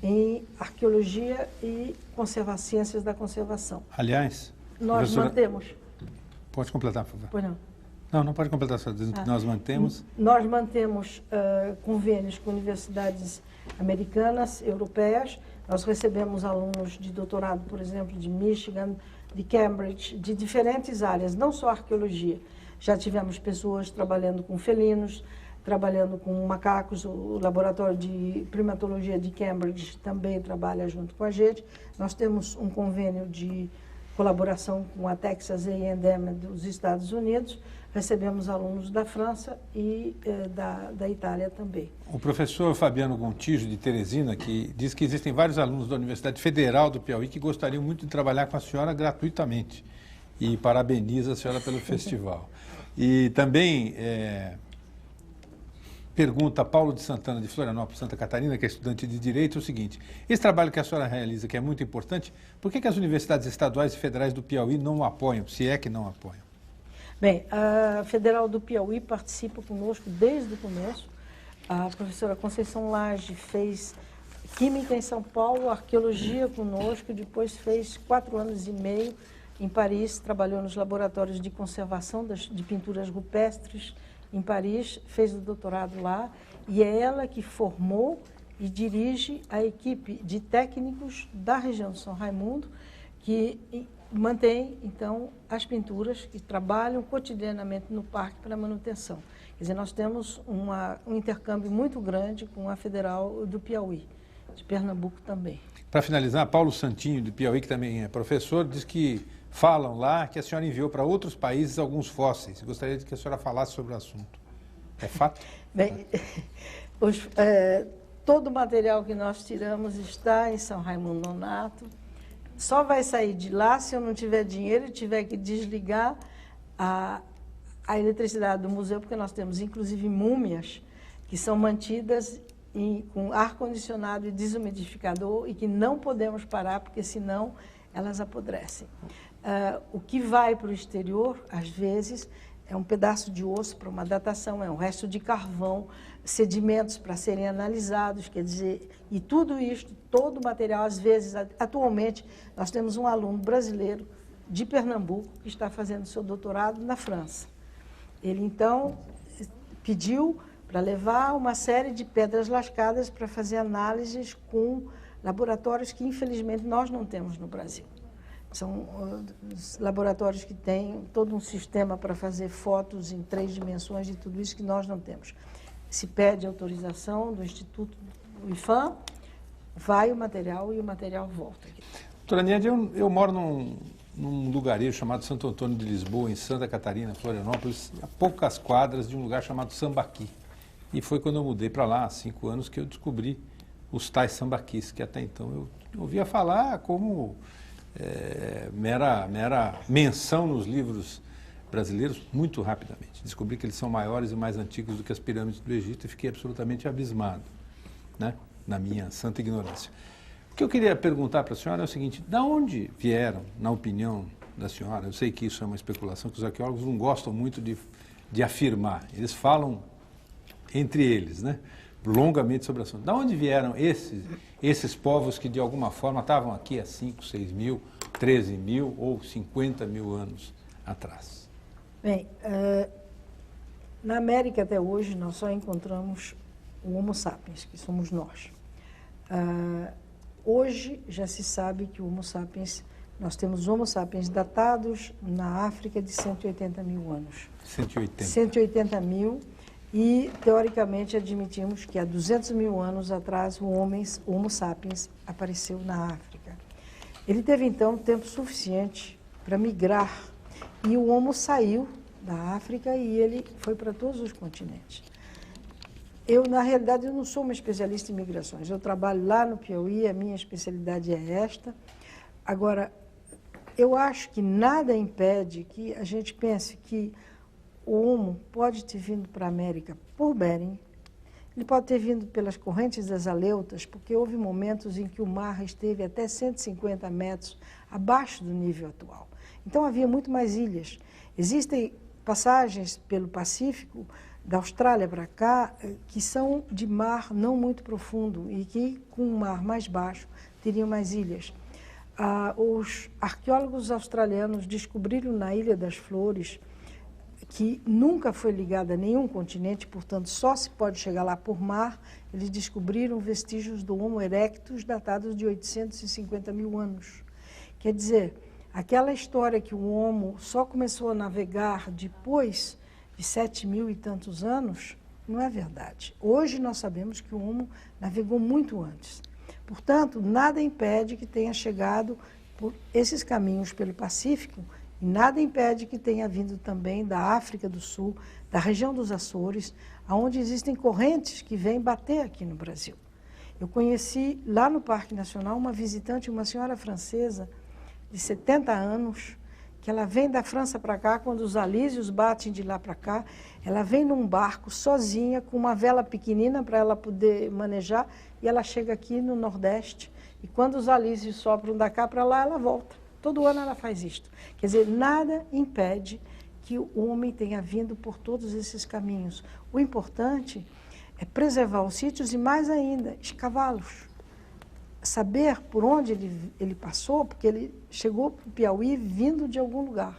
em Arqueologia e Ciências da Conservação. Aliás, nós mantemos... Pode completar, por favor. Pois não. Não pode completar, só dizendo que nós mantemos... Nós mantemos convênios com universidades americanas, europeias. Nós recebemos alunos de doutorado, por exemplo, de Michigan, de Cambridge, de diferentes áreas, não só arqueologia. Já tivemos pessoas trabalhando com felinos, trabalhando com macacos, o laboratório de primatologia de Cambridge também trabalha junto com a gente. Nós temos um convênio de colaboração com a Texas A&M dos Estados Unidos, recebemos alunos da França e da Itália também. O professor Fabiano Gontijo, de Teresina, que diz que existem vários alunos da Universidade Federal do Piauí que gostariam muito de trabalhar com a senhora gratuitamente, e parabeniza a senhora pelo festival. E também pergunta a Paulo de Santana, de Florianópolis, Santa Catarina, que é estudante de Direito, o seguinte: esse trabalho que a senhora realiza, que é muito importante, por que as universidades estaduais e federais do Piauí não o apoiam, se é que não apoiam? Bem, a Federal do Piauí participa conosco desde o começo. A professora Conceição Lage fez Química em São Paulo, Arqueologia conosco, depois fez 4 anos e meio em Paris, trabalhou nos laboratórios de conservação de pinturas rupestres em Paris, fez o doutorado lá, e é ela que formou e dirige a equipe de técnicos da região de São Raimundo, que mantém, então, as pinturas que trabalham cotidianamente no parque para manutenção. Quer dizer, nós temos um intercâmbio muito grande com a Federal do Piauí, de Pernambuco também. Para finalizar, Paulo Santinho, de Piauí, que também é professor, diz que falam lá que a senhora enviou para outros países alguns fósseis. Gostaria de que a senhora falasse sobre o assunto. É fato? Bem, todo o material que nós tiramos está em São Raimundo Nonato. Só vai sair de lá se eu não tiver dinheiro e tiver que desligar a eletricidade do museu, porque nós temos, inclusive, múmias que são mantidas com ar-condicionado e desumidificador e que não podemos parar, porque senão elas apodrecem. O que vai para o exterior, às vezes, é um pedaço de osso para uma datação, é um resto de carvão, sedimentos para serem analisados, quer dizer, e tudo isto, todo o material, às vezes, atualmente, nós temos um aluno brasileiro de Pernambuco que está fazendo seu doutorado na França. Ele, então, pediu para levar uma série de pedras lascadas para fazer análises com laboratórios que, infelizmente, nós não temos no Brasil. São laboratórios que têm todo um sistema para fazer fotos em 3 dimensões de tudo isso que nós não temos. Se pede autorização do Instituto do IFAM, vai o material e o material volta. Doutora Niede, eu moro num lugarejo chamado Santo Antônio de Lisboa, em Santa Catarina, Florianópolis, a poucas quadras de um lugar chamado Sambaqui. E foi quando eu mudei para lá, há 5 anos, que eu descobri os tais sambaquis, que até então eu ouvia falar como mera menção nos livros brasileiros, muito rapidamente. Descobri que eles são maiores e mais antigos do que as pirâmides do Egito e fiquei absolutamente abismado, né, na minha santa ignorância. O que eu queria perguntar para a senhora é o seguinte: de onde vieram, na opinião da senhora, eu sei que isso é uma especulação que os arqueólogos não gostam muito de afirmar, eles falam entre eles, né, longamente sobre o assunto. De onde vieram esses povos que de alguma forma estavam aqui há 5, 6 mil, 13 mil ou 50 mil anos atrás? Bem, na América até hoje nós só encontramos o Homo sapiens, que somos nós. Hoje já se sabe que o Homo sapiens, nós temos Homo sapiens datados na África de 180 mil anos. 180. 180 mil, e teoricamente admitimos que há 200 mil anos atrás o Homo sapiens apareceu na África. Ele teve então tempo suficiente para migrar, e o Homo saiu da África e ele foi para todos os continentes. Na realidade, eu não sou uma especialista em migrações. Eu trabalho lá no Piauí, a minha especialidade é esta. Agora, eu acho que nada impede que a gente pense que o Homo pode ter vindo para a América por Bering, ele pode ter vindo pelas correntes das Aleutas, porque houve momentos em que o mar esteve até 150 metros abaixo do nível atual. Então, havia muito mais ilhas. Existem passagens pelo Pacífico, da Austrália para cá, que são de mar não muito profundo e que, com um mar mais baixo, teriam mais ilhas. Os arqueólogos australianos descobriram na Ilha das Flores, que nunca foi ligada a nenhum continente, portanto, só se pode chegar lá por mar. Eles descobriram vestígios do Homo erectus datados de 850 mil anos. Quer dizer, aquela história que o Homo só começou a navegar depois de 7 mil e tantos anos, não é verdade. Hoje nós sabemos que o Homo navegou muito antes. Portanto, nada impede que tenha chegado por esses caminhos pelo Pacífico, e nada impede que tenha vindo também da África do Sul, da região dos Açores, onde existem correntes que vêm bater aqui no Brasil. Eu conheci lá no Parque Nacional uma visitante, uma senhora francesa de 70 anos, que ela vem da França para cá, quando os alísios batem de lá para cá, ela vem num barco sozinha, com uma vela pequenina para ela poder manejar, e ela chega aqui no Nordeste, e quando os alísios sopram da cá para lá, ela volta. Todo ano ela faz isto. Quer dizer, nada impede que o homem tenha vindo por todos esses caminhos. O importante é preservar os sítios e, mais ainda, escavá-los. Saber por onde ele passou, porque ele chegou para o Piauí vindo de algum lugar.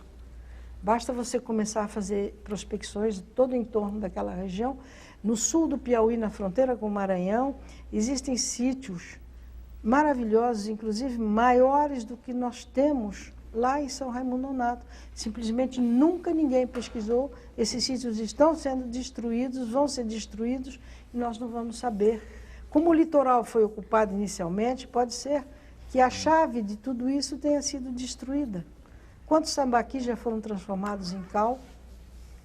Basta você começar a fazer prospecções todo o entorno daquela região. No sul do Piauí, na fronteira com o Maranhão, existem sítios maravilhosos, inclusive maiores do que nós temos lá em São Raimundo Nonato. Simplesmente nunca ninguém pesquisou. Esses sítios estão sendo destruídos, vão ser destruídos, e nós não vamos saber. Como o litoral foi ocupado inicialmente, pode ser que a chave de tudo isso tenha sido destruída. Quantos sambaquis já foram transformados em cal?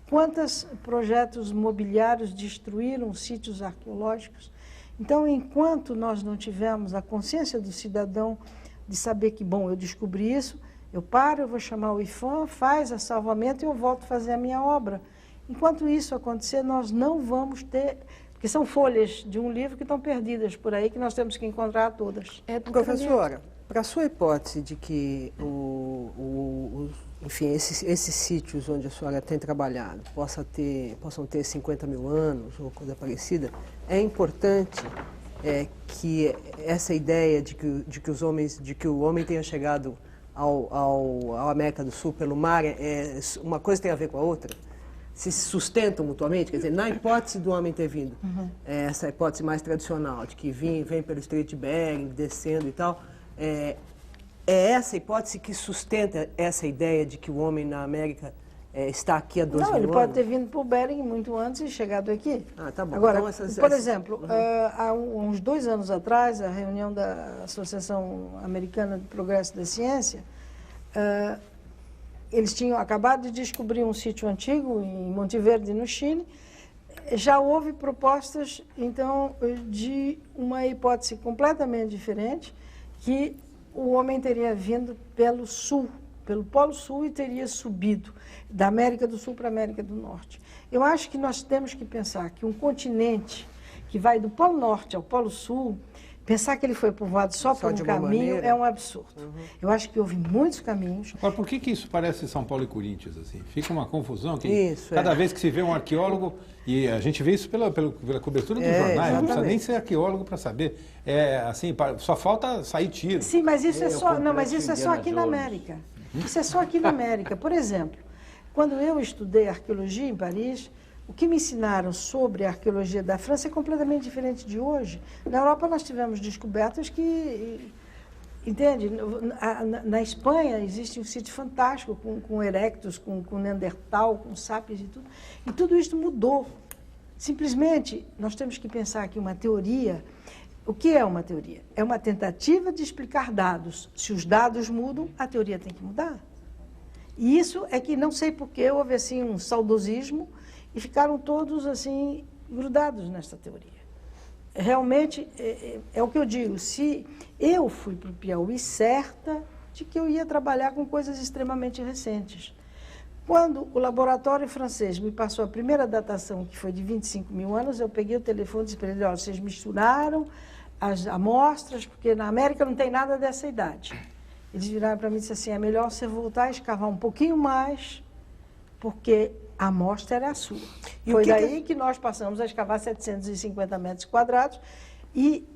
Quantos projetos mobiliários destruíram sítios arqueológicos? Então, enquanto nós não tivermos a consciência do cidadão de saber que, bom, eu descobri isso, eu paro, eu vou chamar o IFAM, faz a salvamento e eu volto a fazer a minha obra. Enquanto isso acontecer, nós não vamos ter... Porque são folhas de um livro que estão perdidas por aí, que nós temos que encontrar todas. Professora, para a sua hipótese de que enfim, esses sítios onde a senhora tem trabalhado possam ter 50 mil anos ou coisa parecida, é importante que essa ideia de que o homem tenha chegado à América do Sul pelo mar, uma coisa tem a ver com a outra? se sustentam mutuamente? Quer dizer, na hipótese do homem ter vindo, essa hipótese mais tradicional, de que vem pelo Estreito de Bering, descendo e tal, é essa hipótese que sustenta essa ideia de que o homem na América está aqui há 12 mil anos? Não, ele pode ter vindo por Bering muito antes e chegado aqui. Ah, tá bom. Agora, então, por exemplo, há uns 2 anos atrás, a reunião da Associação Americana de Progresso da Ciência, eles tinham acabado de descobrir um sítio antigo em Monte Verde, no Chile. Já houve propostas, então, de uma hipótese completamente diferente, que o homem teria vindo pelo sul, pelo Polo Sul, e teria subido da América do Sul para a América do Norte. Eu acho que nós temos que pensar que um continente que vai do Polo Norte ao Polo Sul, pensar que ele foi povoado só por um caminho é um absurdo. Eu acho que houve muitos caminhos. Agora, por que isso parece São Paulo e Corinthians, assim? Fica uma confusão. Que cada vez que se vê um arqueólogo, e a gente vê isso pela cobertura dos jornais, exatamente. não precisa nem ser arqueólogo para saber. Assim, só falta sair tiro. Sim, mas isso mas isso é só aqui na América. Isso é só aqui na América. Por exemplo, quando eu estudei arqueologia em Paris, o que me ensinaram sobre a arqueologia da França é completamente diferente de hoje. Na Europa nós tivemos descobertas que, entende, na Espanha existe um sítio fantástico com erectus, com Neandertal, com sapiens e tudo. E tudo isso mudou. Simplesmente nós temos que pensar que uma teoria... O que é uma teoria? É uma tentativa de explicar dados. Se os dados mudam, a teoria tem que mudar. E isso é que não sei por que houve assim um saudosismo e ficaram todos assim grudados nesta teoria. Realmente, é o que eu digo, se eu fui para o Piauí certa de que eu ia trabalhar com coisas extremamente recentes. Quando o laboratório francês me passou a primeira datação, que foi de 25 mil anos, eu peguei o telefone e disse para ele, olha, vocês misturaram as amostras, porque na América não tem nada dessa idade. Eles viraram para mim e disseram assim, é melhor você voltar a escavar um pouquinho mais, porque a amostra era a sua. E foi daí que nós passamos a escavar 750 metros quadrados e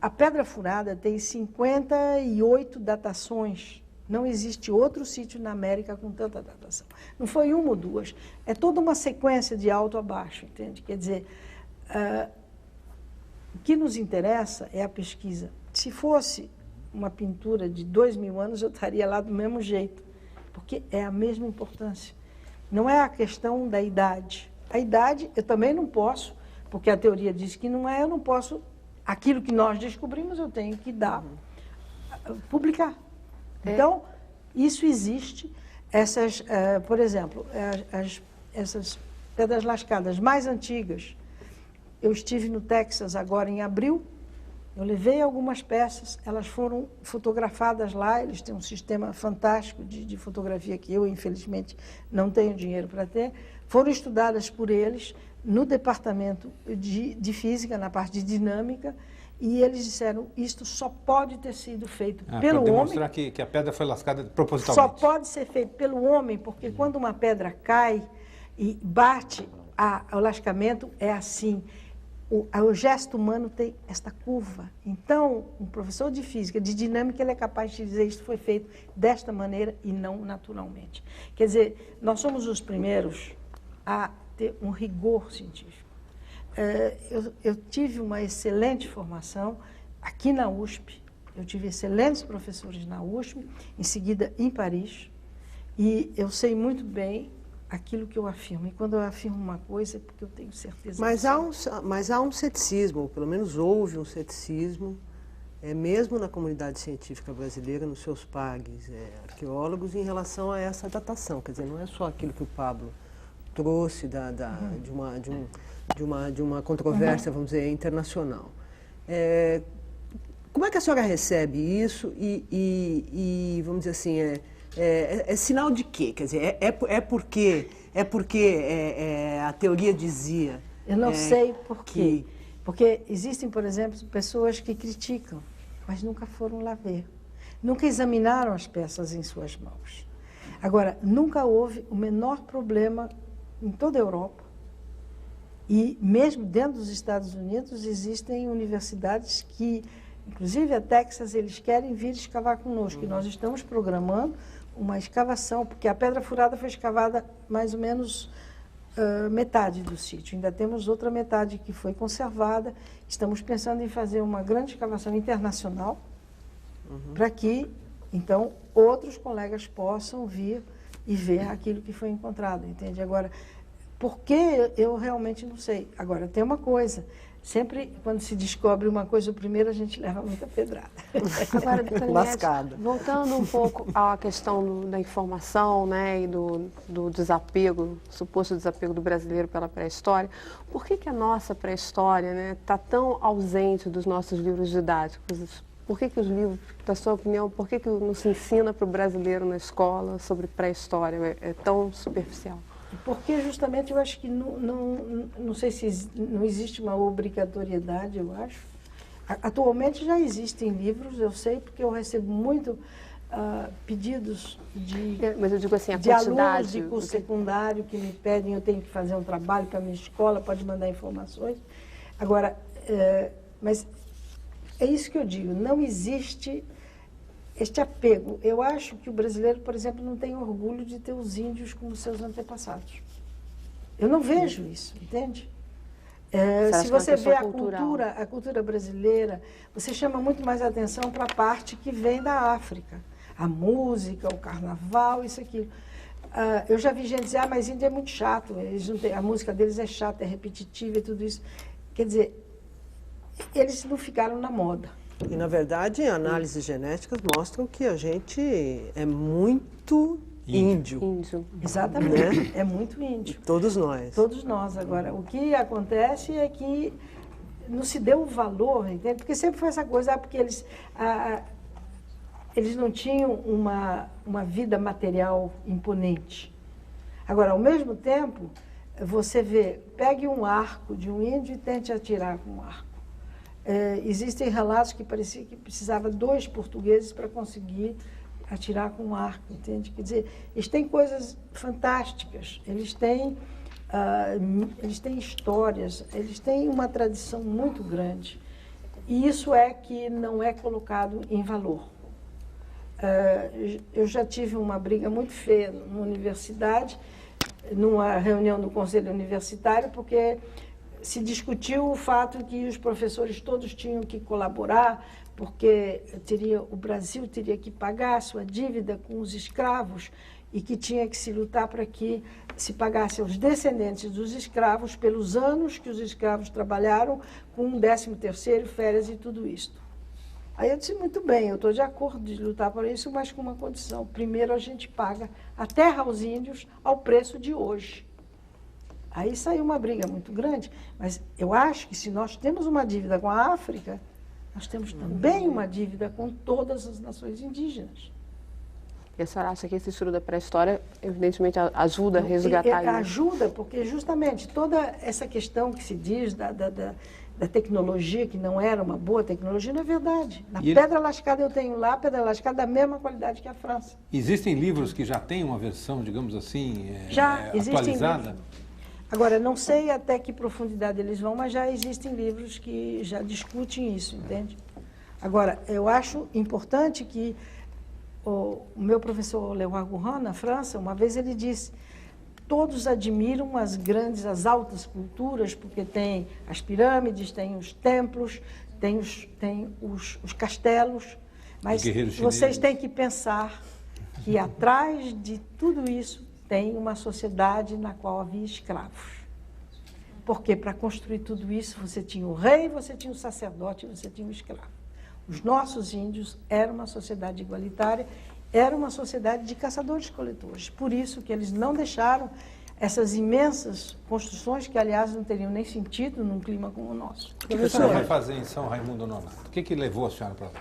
a Pedra Furada tem 58 datações. Não existe outro sítio na América com tanta datação. Não foi uma ou duas, é toda uma sequência de alto a baixo, entende? Quer dizer, o que nos interessa é a pesquisa. Se fosse uma pintura de 2 mil anos, eu estaria lá do mesmo jeito, porque é a mesma importância. Não é a questão da idade. A idade eu também não posso, porque a teoria diz que não é, eu não posso, aquilo que nós descobrimos eu tenho que dar, publicar. Então, isso existe. Por exemplo, essas pedras lascadas mais antigas, eu estive no Texas agora em abril, eu levei algumas peças, elas foram fotografadas lá, eles têm um sistema fantástico de fotografia que eu, infelizmente, não tenho dinheiro para ter, foram estudadas por eles no departamento de física, na parte de dinâmica, e eles disseram, isto só pode ter sido feito pelo homem. Para demonstrar que a pedra foi lascada propositalmente. Só pode ser feito pelo homem, porque quando uma pedra cai e bate, o lascamento é assim. O gesto humano tem esta curva. Então, um professor de física, de dinâmica, ele é capaz de dizer isto foi feito desta maneira e não naturalmente. Quer dizer, nós somos os primeiros a ter um rigor científico. Eu tive uma excelente formação aqui na USP, eu tive excelentes professores na USP, em seguida em Paris, e eu sei muito bem aquilo que eu afirmo. E quando eu afirmo uma coisa é porque eu tenho certeza. Mas há um ceticismo, ou pelo menos houve um ceticismo, mesmo na comunidade científica brasileira, nos seus pares arqueólogos, em relação a essa datação. Quer dizer, não é só aquilo que o Pablo trouxe de uma controvérsia, vamos dizer, internacional. Como é que a senhora recebe isso e vamos dizer assim, é sinal de quê? Quer dizer, é porque a teoria dizia... Eu não sei por quê. Porque existem, por exemplo, pessoas que criticam, mas nunca foram lá ver. Nunca examinaram as peças em suas mãos. Agora, nunca houve o menor problema em toda a Europa. E mesmo dentro dos Estados Unidos existem universidades que, inclusive a Texas, eles querem vir escavar conosco. E nós estamos programando uma escavação, porque a Pedra Furada foi escavada mais ou menos metade do sítio. Ainda temos outra metade que foi conservada. Estamos pensando em fazer uma grande escavação internacional para que, então, outros colegas possam vir e ver aquilo que foi encontrado, entende? Agora, por que eu realmente não sei. Agora, tem uma coisa, sempre quando se descobre uma coisa, o primeiro a gente leva muita pedrada. Agora, doutora Lascada. Niede, voltando um pouco à questão da informação, né, e do desapego, suposto desapego do brasileiro pela pré-história, por que a nossa pré-história, né, está tão ausente dos nossos livros didáticos? Por que os livros, na sua opinião, por que não se ensina para o brasileiro na escola sobre pré-história? É tão superficial? Porque justamente eu acho que não sei se não existe uma obrigatoriedade, eu acho. Atualmente já existem livros, eu sei, porque eu recebo muito pedidos mas eu digo assim, a de alunos de curso secundário que me pedem, eu tenho que fazer um trabalho para a minha escola, pode mandar informações. Agora, mas é isso que eu digo, não existe este apego. Eu acho que o brasileiro, por exemplo, não tem orgulho de ter os índios como seus antepassados. Eu não vejo isso, entende? Se você vê a cultura brasileira, você chama muito mais atenção para a parte que vem da África. A música, o carnaval, isso aqui. Eu já vi gente dizer, mas índio é muito chato, eles não têm, a música deles é chata, é repetitiva e tudo isso. Quer dizer, eles não ficaram na moda. E, na verdade, análises genéticas mostram que a gente é muito índio. Exatamente, né? É muito índio. Todos nós. Todos nós. Agora, o que acontece é que não se deu o valor, entende? Porque sempre foi essa coisa, porque eles não tinham uma vida material imponente. Agora, ao mesmo tempo, você vê, pegue um arco de um índio e tente atirar com um arco. Existem relatos que parecia que precisava 2 portugueses para conseguir atirar com um arco, entende? Quer dizer, eles têm coisas fantásticas, eles têm histórias, eles têm uma tradição muito grande. E isso é que não é colocado em valor. Eu já tive uma briga muito feia numa universidade, numa reunião do conselho universitário, porque se discutiu o fato que os professores todos tinham que colaborar, porque o Brasil teria que pagar a sua dívida com os escravos e que tinha que se lutar para que se pagasse aos descendentes dos escravos pelos anos que os escravos trabalharam, com 13º, férias e tudo isso. Aí eu disse, muito bem, eu estou de acordo de lutar por isso, mas com uma condição. Primeiro a gente paga a terra aos índios ao preço de hoje. Aí saiu uma briga muito grande, mas eu acho que se nós temos uma dívida com a África, nós temos também uma dívida com todas as nações indígenas. E a senhora acha que esse estudo da pré-história, evidentemente, ajuda a resgatar isso? Ajuda, porque justamente toda essa questão que se diz da tecnologia, que não era uma boa tecnologia, não é verdade. Na Pedra Lascada eu tenho lá, a Pedra Lascada da mesma qualidade que a França. Existem livros que já têm uma versão, digamos assim, atualizada? Livros. Agora, não sei até que profundidade eles vão, mas já existem livros que já discutem isso, entende? Agora, eu acho importante que o meu professor Leroy Gourand, na França, uma vez ele disse, todos admiram as altas culturas, porque tem as pirâmides, tem os templos, tem os castelos, mas vocês têm que pensar que atrás de tudo isso tem uma sociedade na qual havia escravos. Porque para construir tudo isso, você tinha o rei, você tinha o sacerdote, você tinha o escravo. Os nossos índios eram uma sociedade igualitária, era uma sociedade de caçadores-coletores. Por isso que eles não deixaram essas imensas construções, que, aliás, não teriam nem sentido num clima como o nosso. O que a senhora vai fazer em São Raimundo Nonato? O que levou a senhora para lá?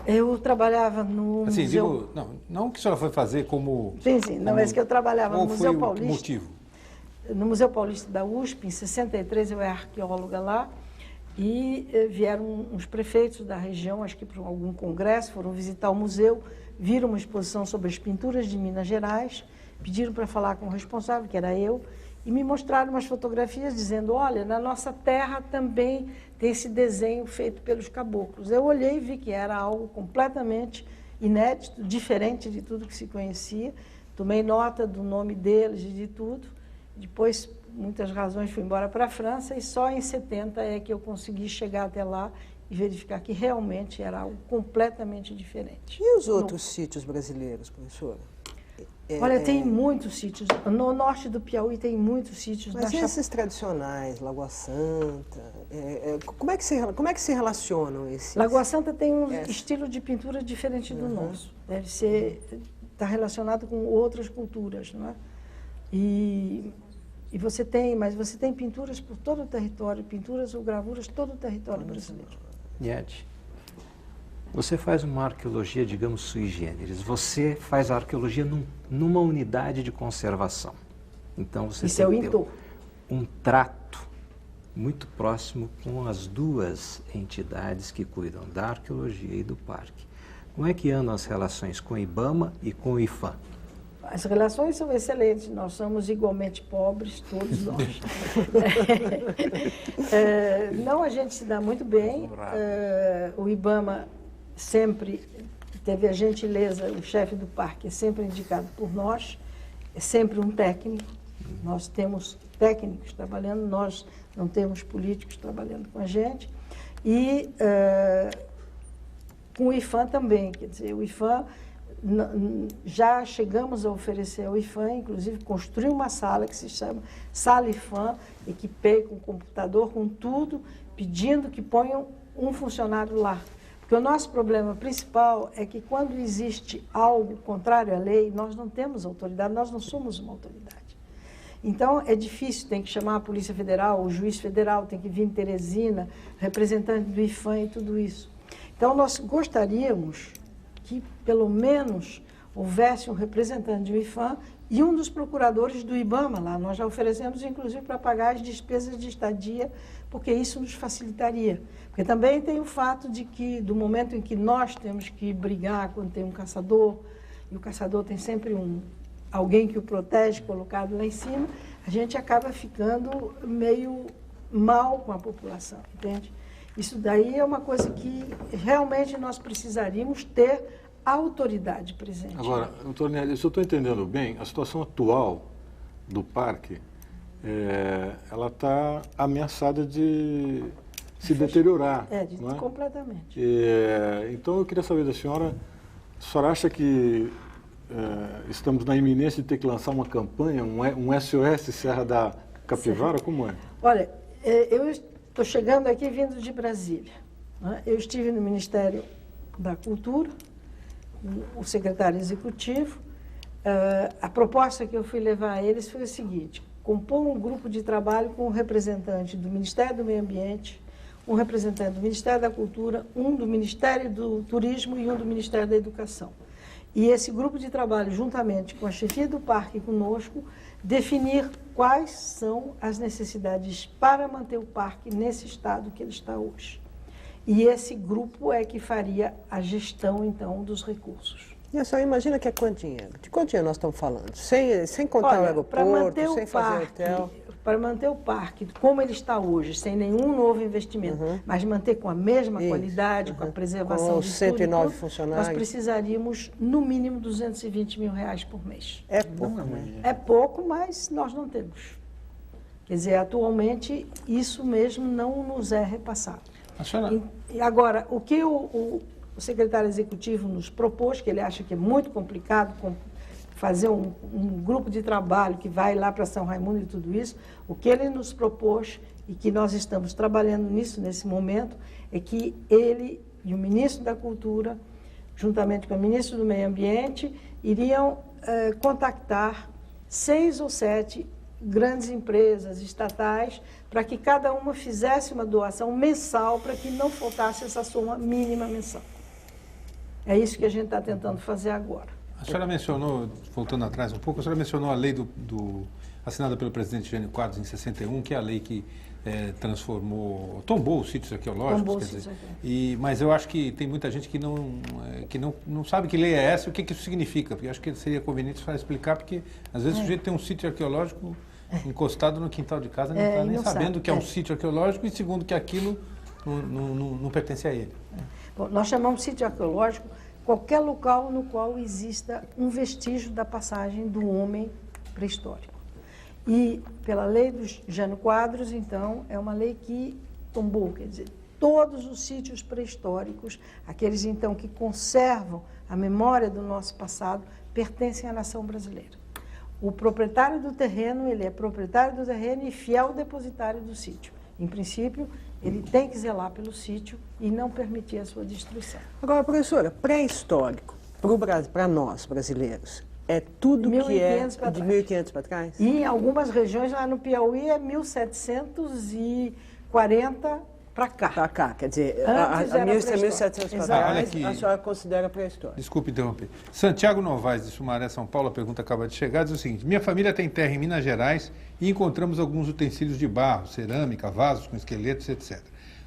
Eu trabalhava no assim, museu... não que a senhora foi fazer como... Sim, não, é que eu trabalhava no Museu Paulista. Qual foi o motivo? No Museu Paulista da USP, em 63, eu era arqueóloga lá, e vieram uns prefeitos da região, acho que para algum congresso, foram visitar o museu, viram uma exposição sobre as pinturas de Minas Gerais, pediram para falar com o responsável, que era eu, e me mostraram umas fotografias dizendo, olha, na nossa terra também tem esse desenho feito pelos caboclos. Eu olhei e vi que era algo completamente inédito, diferente de tudo que se conhecia. Tomei nota do nome deles e de tudo. Depois muitas razões, fui embora para a França e só em 70 é que eu consegui chegar até lá e verificar que realmente era algo completamente diferente. E os outros sítios brasileiros, professora? Olha, tem muitos sítios. No norte do Piauí tem muitos sítios. Mas esses tradicionais, Lagoa Santa, como é que se relacionam esses? Lagoa Santa tem um estilo de pintura diferente do nosso. Deve ser, está relacionado com outras culturas, não é? E você tem pinturas por todo o território, pinturas ou gravuras todo o território brasileiro. Niede, você faz uma arqueologia, digamos, sui generis. Você faz a arqueologia numa unidade de conservação. Então você tem que ter um trato muito próximo com as duas entidades que cuidam da arqueologia e do parque. Como é que andam as relações com o IBAMA e com o IPHAN? As relações são excelentes, nós somos igualmente pobres, todos nós. Não, a gente se dá muito bem. O IBAMA sempre teve a gentileza, o chefe do parque é sempre indicado por nós, é sempre um técnico. Nós temos técnicos trabalhando, nós não temos políticos trabalhando com a gente. E com o IPHAN também, quer dizer, o IPHAN, já chegamos a oferecer ao IPHAN, inclusive construir uma sala que se chama Sala IPHAN, equipei com computador, com tudo, pedindo que ponham um funcionário lá. Porque o nosso problema principal é que quando existe algo contrário à lei, nós não temos autoridade, nós não somos uma autoridade. Então, é difícil, tem que chamar a Polícia Federal, o juiz federal, tem que vir em Teresina, representante do IPHAN e tudo isso. Então, nós gostaríamos que, pelo menos, houvesse um representante do IPHAN e um dos procuradores do IBAMA lá. Nós já oferecemos, inclusive, para pagar as despesas de estadia, porque isso nos facilitaria. Porque também tem o fato de que, do momento em que nós temos que brigar quando tem um caçador, e o caçador tem sempre alguém que o protege, colocado lá em cima, a gente acaba ficando meio mal com a população, entende? Isso daí é uma coisa que realmente nós precisaríamos ter a autoridade presente. Agora, doutor Niede, se eu estou entendendo bem, a situação atual do parque, ela está ameaçada de se deteriorar. Não é? Completamente. Então, eu queria saber da senhora, a senhora acha que estamos na iminência de ter que lançar uma campanha, um SOS Serra da Capivara? Sim. Como é? Olha, eu estou chegando aqui vindo de Brasília. Né? Eu estive no Ministério da Cultura, o secretário executivo. A proposta que eu fui levar a eles foi o seguinte: compor um grupo de trabalho com um representante do Ministério do Meio Ambiente, um representante do Ministério da Cultura, um do Ministério do Turismo e um do Ministério da Educação. E esse grupo de trabalho, juntamente com a chefia do parque e conosco, definir quais são as necessidades para manter o parque nesse estado que ele está hoje. E esse grupo é que faria a gestão, então, dos recursos. E a senhora imagina que é quanto dinheiro? De quanto dinheiro nós estamos falando? Sem contar o aeroporto, sem fazer hotel? Para manter o parque como ele está hoje, sem nenhum novo investimento, mas manter com a mesma qualidade, com a preservação com de 109 tudo, funcionários. Nós precisaríamos, no mínimo, R$220 mil por mês. É pouco, né? É pouco, mas nós não temos. Quer dizer, atualmente, isso mesmo não nos é repassado. E agora, o que o secretário executivo nos propôs, que ele acha que é muito complicado fazer um grupo de trabalho que vai lá para São Raimundo e tudo isso, o que ele nos propôs, e que nós estamos trabalhando nisso nesse momento, é que ele e o ministro da Cultura, juntamente com o ministro do Meio Ambiente, iriam contactar 6 ou 7 grandes empresas estatais para que cada uma fizesse uma doação mensal para que não faltasse essa soma mínima mensal. É isso que a gente está tentando fazer agora. A senhora mencionou, voltando atrás um pouco, a senhora mencionou a lei assinada pelo presidente Jânio Quadros em 61, que é a lei que tombou os sítios arqueológicos. Mas eu acho que tem muita gente que não sabe que lei é essa e o que isso significa. Porque eu acho que seria conveniente para explicar, porque às vezes o sujeito tem um sítio arqueológico encostado no quintal de casa, não está nem sabendo que é um sítio arqueológico e segundo que aquilo não pertence a ele. Bom, nós chamamos de sítio arqueológico qualquer local no qual exista um vestígio da passagem do homem pré-histórico. E pela lei do Jânio Quadros, então, é uma lei que tombou, quer dizer, todos os sítios pré-históricos, aqueles então que conservam a memória do nosso passado, pertencem à nação brasileira. O proprietário do terreno, ele é proprietário do terreno e fiel depositário do sítio. Em princípio, ele tem que zelar pelo sítio e não permitir a sua destruição. Agora, professora, pré-histórico, para nós, brasileiros, é tudo que é de 1500 para trás? E em algumas regiões, lá no Piauí, é 1740 para cá. Para cá, quer dizer, Antes a era 1700 para trás, aqui. a senhora considera pré-histórico. Desculpe interromper. Santiago Novaes, de Sumaré, São Paulo, a pergunta acaba de chegar, diz o seguinte: minha família tem terra em Minas Gerais e encontramos alguns utensílios de barro, cerâmica, vasos com esqueletos, etc.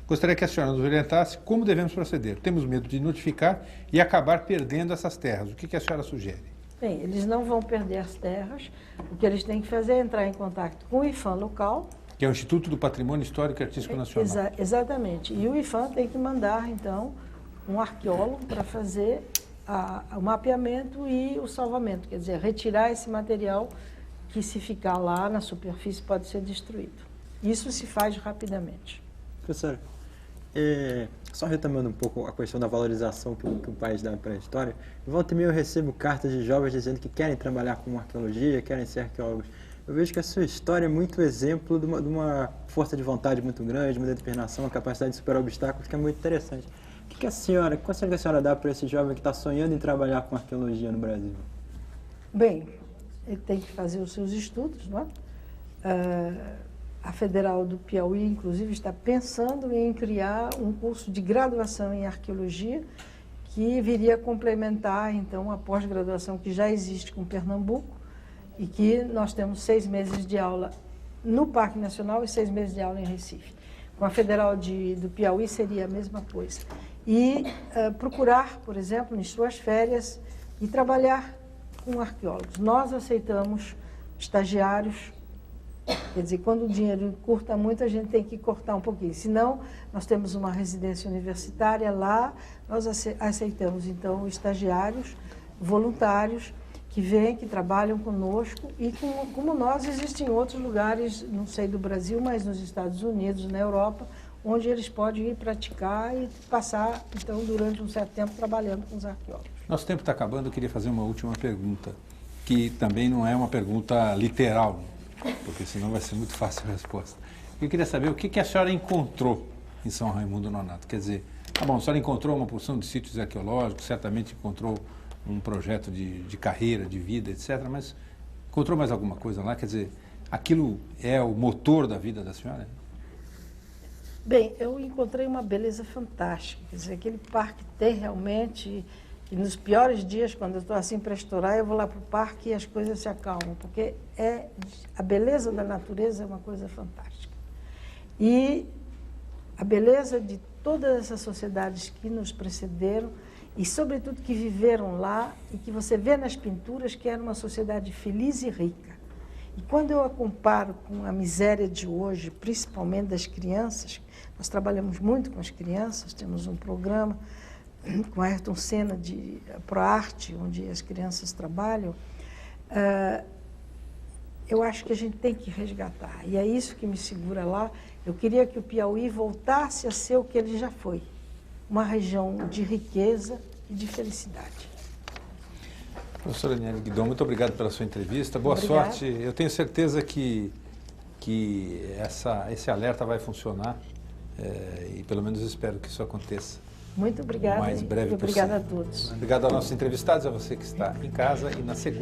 Gostaria que a senhora nos orientasse como devemos proceder. Temos medo de notificar e acabar perdendo essas terras. O que a senhora sugere? Bem, eles não vão perder as terras. O que eles têm que fazer é entrar em contato com o IPHAN local. Que é o Instituto do Patrimônio Histórico e Artístico Nacional. Exatamente. E o IPHAN tem que mandar, então, um arqueólogo para fazer o mapeamento e o salvamento. Quer dizer, retirar esse material que, se ficar lá na superfície, pode ser destruído. Isso se faz rapidamente. Professora, só retomando um pouco a questão da valorização que o país dá para a história, volta e meia eu recebo cartas de jovens dizendo que querem trabalhar com arqueologia, querem ser arqueólogos. Eu vejo que a sua história é muito exemplo de uma força de vontade muito grande, uma determinação, uma capacidade de superar obstáculos que é muito interessante. Que conselho que a senhora dá para esse jovem que está sonhando em trabalhar com arqueologia no Brasil? Bem, ele tem que fazer os seus estudos, não é? A Federal do Piauí, inclusive, está pensando em criar um curso de graduação em arqueologia que viria a complementar, então, a pós-graduação que já existe com Pernambuco e que nós temos 6 meses de aula no Parque Nacional e 6 meses de aula em Recife. Com a Federal do Piauí seria a mesma coisa. E procurar, por exemplo, em suas férias, e trabalhar com arqueólogos. Nós aceitamos estagiários. Quer dizer, quando o dinheiro encurta muito, a gente tem que cortar um pouquinho. Senão, nós temos uma residência universitária lá, nós aceitamos, então, estagiários, voluntários, que vêm, que trabalham conosco, e como nós, existem outros lugares, não sei do Brasil, mas nos Estados Unidos, na Europa, onde eles podem ir praticar e passar, então, durante um certo tempo, trabalhando com os arqueólogos. Nosso tempo está acabando, eu queria fazer uma última pergunta, que também não é uma pergunta literal, porque senão vai ser muito fácil a resposta. Eu queria saber o que a senhora encontrou em São Raimundo Nonato. Quer dizer, a senhora encontrou uma porção de sítios arqueológicos, certamente encontrou um projeto de carreira, de vida, etc., mas encontrou mais alguma coisa lá? Quer dizer, aquilo é o motor da vida da senhora? Bem, eu encontrei uma beleza fantástica. Quer dizer, aquele parque tem realmente... E nos piores dias, quando eu estou assim para estourar, eu vou lá para o parque e as coisas se acalmam, porque a beleza da natureza é uma coisa fantástica. E a beleza de todas essas sociedades que nos precederam e, sobretudo, que viveram lá e que você vê nas pinturas que era uma sociedade feliz e rica. E quando eu a comparo com a miséria de hoje, principalmente das crianças, nós trabalhamos muito com as crianças, temos um programa com a Ayrton Senna de ProArte, onde as crianças trabalham, eu acho que a gente tem que resgatar. E é isso que me segura lá. Eu queria que o Piauí voltasse a ser o que ele já foi, uma região de riqueza e de felicidade. Professora Aniele Guidon, muito obrigado pela sua entrevista. Boa Obrigada. sorte. Eu tenho certeza que esse alerta vai funcionar e pelo menos espero que isso aconteça. Muito obrigada. O mais breve e obrigada possível. a todos. Obrigado aos nossos entrevistados, a você que está em casa e na segunda.